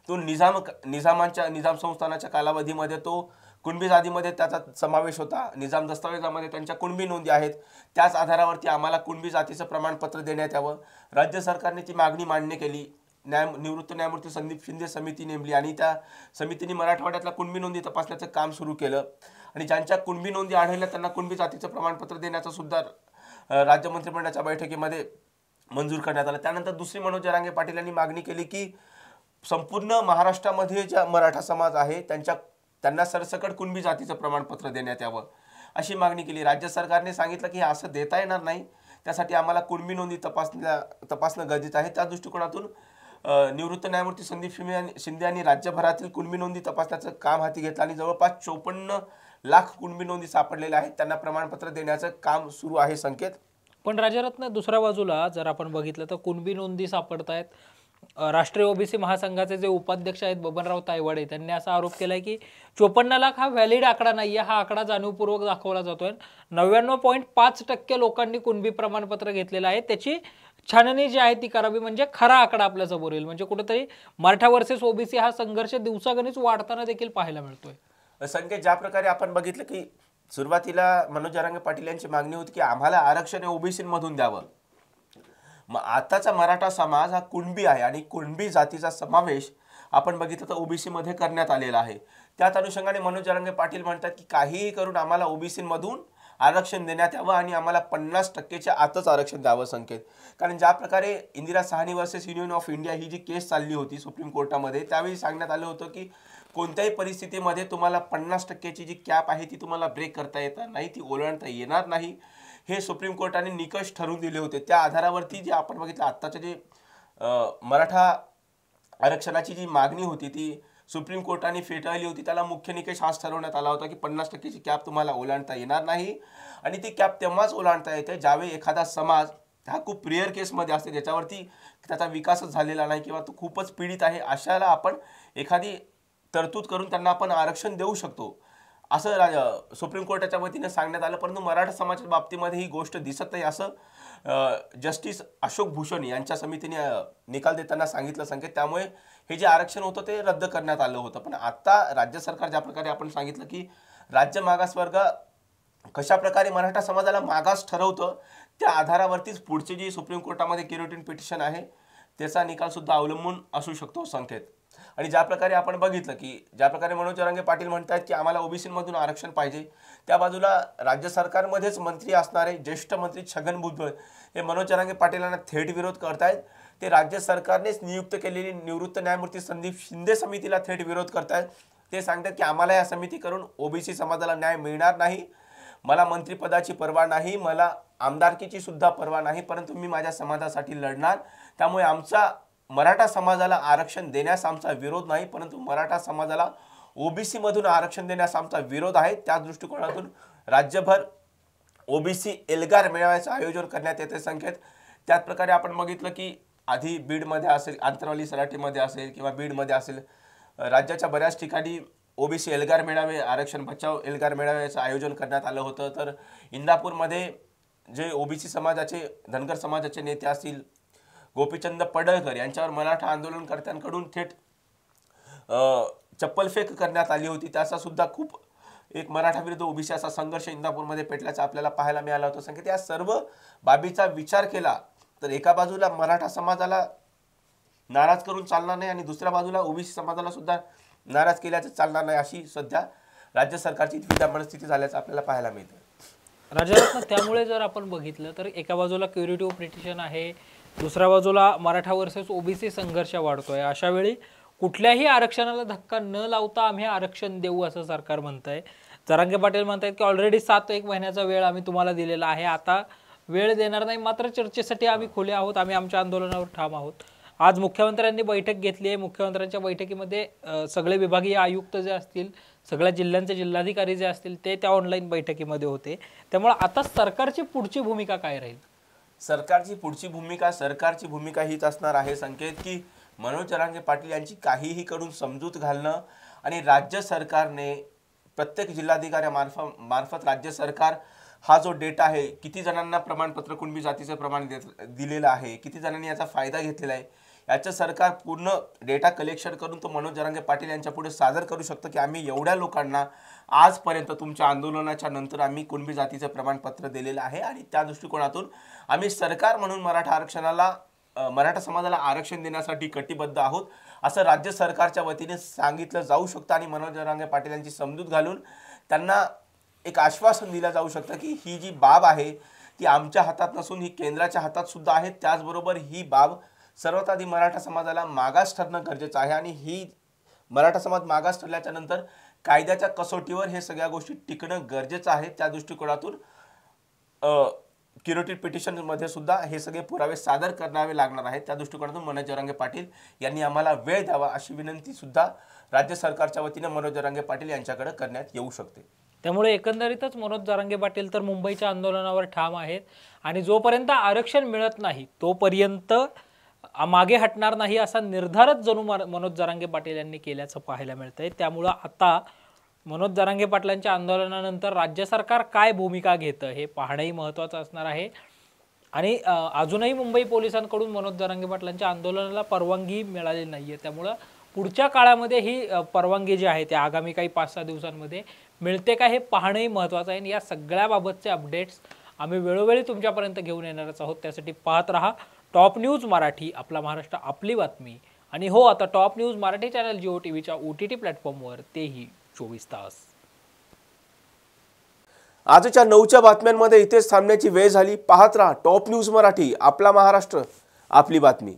तो निजाम संस्थानाच्या कालावधीमध्ये तो कुणबी जातीमध्ये त्याचा समावेश होता. निजाम दस्तावेजामध्ये त्यांच्या कुणबी नोंदी आहेत, त्याच आधारावरती आम्हाला कुणबी जातीचं प्रमाणपत्र देण्यात यावं. राज्य सरकारने ती मागणी मान्य केली. निवृत्त न्यायमूर्ती संदीप शिंदे समिती नेमली आणि त्या समितीने मराठवाड्यातल्या कुणबी नोंदी तपासण्याचं काम सुरू केलं आणि ज्यांच्या कुणबी नोंदी आढळल्या त्यांना कुणबी जातीचं प्रमाणपत्र देण्याचं सुद्धा राज्य मंत्रिमंडळाच्या बैठकीमध्ये मंजूर करण्यात आलं. त्यानंतर दुसरी मनोज जरांगे पाटील यांनी मागणी केली की संपूर्ण महाराष्ट्रामध्ये ज्या मराठा समाज आहे त्यांना सरसकट कुणबी जातीचं प्रमाणपत्र देण्यात यावं अशी मागणी केली. राज्य सरकारने सांगितलं की असं देता येणार नाही, त्यासाठी आम्हाला कुणबी नोंदी तपासणं गरजेचं आहे. त्या दृष्टिकोनातून निवृत्त न्यायमूर्ती संदीप शिंदे यांनी राज्यभरातील कुणबी नोंदी तपासण्याचं काम हाती घेतलं आणि जवळपास 54 लाख कुणबी नोंदी सापडलेल्या आहेत, त्यांना प्रमाणपत्र देण्याचं काम सुरू आहे. संकेत पण राजरत्न दुसऱ्या बाजूला जर आपण बघितलं तर कुणबी नोंदी सापडतायत, राष्ट्रीय ओबीसी महासंघाचे जे उपाध्यक्ष आहेत बबनराव तायवाडे, त्यांनी असा आरोप केलाय की 54 लाख हा व्हॅलिड आकडा नाहीये, हा आकडा जाणीवपूर्वक दाखवला जातोय. 99.5% लोकांनी कुणबी प्रमाणपत्र घेतलेलं आहे, त्याची छाननी जी आहे ती करावी, म्हणजे खरा आकडा आपल्या समोर येईल. म्हणजे कुठेतरी मराठा वर्सेस ओबीसी हा संघर्ष दिवसागणिक वाढताना देखील पाहायला मिळतोय. संकेत, ज्या प्रकारे आपण बघितलं की सुरुवातीला मनोज जरांगे पाटील यांची मागणी होती की आम्हाला आरक्षण ओबीसी मधून द्यावं. मग आताचा मराठा समाज हा कुणबी आहे आणि कुणबी जातीचा समावेश आपण बघितलं तर ओबीसी मध्ये करण्यात आलेला आहे. त्याच अनुषंगाने मनोज जरांगे पाटील म्हणतात की काहीही करून आम्हाला ओबीसी मधून आरक्षण देण्यात यावं आणि आम्हाला 50%च्या आतच आरक्षण द्यावं. संकेत, कारण ज्या प्रकारे Indira Sawhney versus Union of India ही जी केस चालली होती सुप्रीम कोर्टामध्ये, त्यावेळी सांगण्यात आलं होतं की कोणत्याही परिस्थितीमध्ये तुम्हाला 50%ची जी कॅप आहे ती तुम्हाला ब्रेक करता येणार नाही, ती ओलांडता येणार नाही, हे सुप्रीम कोर्टाने निकष ठरवून दिले होते. त्या आधारावरती जे आपण बघितलं आत्ताचे जे मराठा आरक्षणाची जी मागणी होती ती सुप्रीम कोर्टाने फेटाळली होती. त्याला मुख्य निकष हाच ठरवण्यात आला होता की 50%ची कॅप तुम्हाला ओलांडता येणार नाही आणि ती कॅप तेव्हाच ओलांडता येते ज्यावेळी एखादा समाज हा खूप रेअर केसमध्ये असते, ज्याच्यावरती त्याचा विकासच झालेला नाही किंवा तो खूपच पीडित आहे, अशाला आपण एखादी तरतूद करून त्यांना आपण आरक्षण देऊ शकतो असं सुप्रीम कोर्टाच्या वतीने सांगण्यात आलं. परंतु मराठा समाजाच्या बाबतीमध्ये ही गोष्ट दिसत नाही असं जस्टिस अशोक भूषण यांच्या समितीने निकाल देताना सांगितलं. संकेत, त्यामुळे हे जे आरक्षण होतं ते रद्द करण्यात आलं होतं. पण आता राज्य सरकार ज्या प्रकारे आपण सांगितलं की राज्य मागासवर्ग कशा प्रकारे मराठा समाजाला मागास ठरवतं, त्या आधारावरतीच पुढची जी सुप्रीम कोर्टामध्ये क्युरेटिव्ह पिटिशन आहे त्याचा निकाल सुद्धा अवलंबून असू शकतो. संकेत, आणि ज्या प्रकारे आपण बघितलं की ज्या प्रकारे मनोज जरांगे पाटील म्हणतात की आम्हाला ओबीसी मधून आरक्षण पाहिजे, त्या बाजूला राज्य सरकारमध्येच मंत्री असणारे ज्येष्ठ मंत्री छगन भुजबळ हे मनोज जरांगे पाटीलांना थेट विरोध करतायत. ते राज्य सरकारनेच नियुक्त केलेली निवृत्त न्यायमूर्ती संदीप शिंदे समितीला थेट विरोध करतायत. ते सांगतात की आम्हाला या समिती करून ओबीसी समाजाला न्याय मिळणार नाही, मला मंत्रिपदाची पर्वा नाही, मला आमदारकीची सुद्धा पर्वा नाही, परंतु मी माझ्या समाजासाठी लढणार. त्यामुळे आमचा मराठा समाजाला आरक्षण देण्यास आमचा विरोध नाही, परंतु मराठा समाजाला ओबीसी मधून आरक्षण देण्यास आमचा विरोध आहे. त्या दृष्टिकोनातून राज्यभर ओबीसी एल्गार मेळाव्याचं आयोजन करण्यात येते. संकेत, त्याच प्रकारे आपण बघितलं की आधी बीडमध्ये असेल, आंतरवाली सराटीमध्ये असेल किंवा बीडमध्ये असेल, राज्याच्या बऱ्याच ठिकाणी ओबीसी एल्गार मेळावे, आरक्षण बचाव एल्गार मेळाव्याचं आयोजन करण्यात आलं होतं. तर इंदापूरमध्ये जे ओबीसी समाजाचे धनगर समाजाचे नेते असतील गोपीचंद पडळकर यांच्यावर मराठा आंदोलनकर्त्यांकडून थेट चप्पलफेक करण्यात आली होती. त्याचा सुद्धा खूप एक मराठा विरुद्ध ओबीसी असा संघर्ष इंदापूरमध्ये पेटल्याचा आपल्याला पाहायला मिळाला होता. संकेत, या सर्व बाबीचा विचार केला तर एका बाजूला मराठा समाजाला नाराज करून चालणार नाही आणि दुसऱ्या बाजूला ओबीसी समाजाला सुद्धा नाराज केल्याचं चालणार नाही, अशी सध्या राज्य सरकारची विद्यमान स्थिती झाल्याचं आपल्याला पाहायला मिळतं. राजारत्न, त्यामुळे जर आपण बघितलं तर एका बाजूला क्युरेटिव्ह पिटिशन आहे, दुसऱ्या बाजूला मराठा वर्सेस ओबीसी संघर्ष वाढतोय. अशा वेळी कुठल्याही आरक्षणाला धक्का न लावता आम्ही आरक्षण देऊ असं सरकार म्हणतंय. जरांगे पाटील म्हणतायत की ऑलरेडी 7 महिन्याचा वेळ आम्ही तुम्हाला दिलेला आहे, आता वेळ देणार नाही, मात्र चर्चेसाठी आम्ही खुले आहोत, आम्ही आमच्या आंदोलनावर ठाम आहोत. आज मुख्यमंत्र्यांनी बैठक घेतली आहे. मुख्यमंत्र्यांच्या बैठकीमध्ये सगळे विभागीय आयुक्त जे असतील, सगळ्या जिल्ह्यांचे जिल्हाधिकारी जे असतील ते त्या ऑनलाईन बैठकीमध्ये होते. त्यामुळे आता सरकारची पुढची भूमिका काय राहील? सरकारची भूमिका हीच असणार आहे. संकेत, की मनोज जरांगे पाटील यांची काहीही करून समजूत घालणं आणि राज्य सरकारने प्रत्येक जिल्हाधिकाऱ्यामार्फत राज्य सरकार हा जो डेटा आहे, किती जणांना प्रमाणपत्र कुणबी जातीचं प्रमाण दिलेलं आहे, किती जणांनी याचा फायदा घेतलेला आहे, याचं सरकार पूर्ण डेटा कलेक्शन करून तो मनोज जरांगे पाटील यांच्या पुढे सादर करू शकतं की आम्ही एवढ्या लोकांना आजपर्यंत तुमच्या आंदोलनाच्या नंतर आम्ही कुणबी जातीचं प्रमाणपत्र दिलेलं आहे आणि त्या दृष्टिकोनातून आम्ही सरकार म्हणून मराठा समाजाला आरक्षण देण्यासाठी कटिबद्ध आहोत असं राज्य सरकारच्या वतीने सांगितलं जाऊ शकतं. आणि मनोज जरांगे पाटील यांची समजूत घालून त्यांना एक आश्वासन दिलं जाऊ शकतं की ही जी बाब आहे ती आमच्या हातात नसून ही केंद्राच्या हातात सुद्धा आहे. त्याचबरोबर ही बाब सर्वात आधी मराठा समाजाला मागास ठरणं गरजेचं आहे आणि ही मराठा समाज मागास ठरल्याच्या नंतर कायद्याच्या कसोटीवर हे सगळ्या गोष्टी टिकणं गरजेचं आहे. त्या दृष्टिकोनातून क्युरेटिव्ह पिटिशनमध्ये सुद्धा हे सगळे पुरावे सादर करावे लागणार आहेत. त्या दृष्टिकोनातून मनोज जरांगे पाटील यांनी आम्हाला वेळ द्यावा अशी विनंती सुद्धा राज्य सरकारच्या वतीने मनोज जरांगे पाटील यांच्याकडे करण्यात येऊ शकते. त्यामुळे एकंदरीतच मनोज जरांगे पाटील तर मुंबईच्या आंदोलनावर ठाम आहेत आणि जोपर्यंत आरक्षण मिळत नाही तोपर्यंत मागे हटणार नाही असा निर्धारच जणू मनोज जरांगे पाटील यांनी केल्याचं पाहायला मिळतंय। त्यामुळं आता मनोज जरांगे पाटलांच्या आंदोलनानंतर राज्य सरकार काय भूमिका घेतं हे पाहणंही महत्त्वाचं असणार आहे। आणि अजूनही मुंबई पोलिसांकडून मनोज जरांगे पाटलांच्या आंदोलनाला परवानगी मिळाली नाहीये, त्यामुळं पुढच्या काळामध्ये ही परवानगी जी आहे त्या आगामी काही 5-6 दिवसांमध्ये मिळते का हे पाहणंही महत्त्वाचं आहे। आणि या सगळ्याबाबतचे अपडेट्स आम्ही वेळोवेळी तुमच्यापर्यंत घेऊन येणारच आहोत। त्यासाठी पाहत रहा टॉप न्यूज मराठी, आपला महाराष्ट्र आपली बातमी। आणि हो, आता top news Marathi channel Jio टीव्हीच्या OTT प्लॅटफॉर्मवर तेही 24 तास। आजच्या 9च्या बातम्यांमध्ये इथेच थांबण्याची वेळ झाली। पाहत रहा टॉप न्यूज मराठी, आपला महाराष्ट्र आपली बातमी।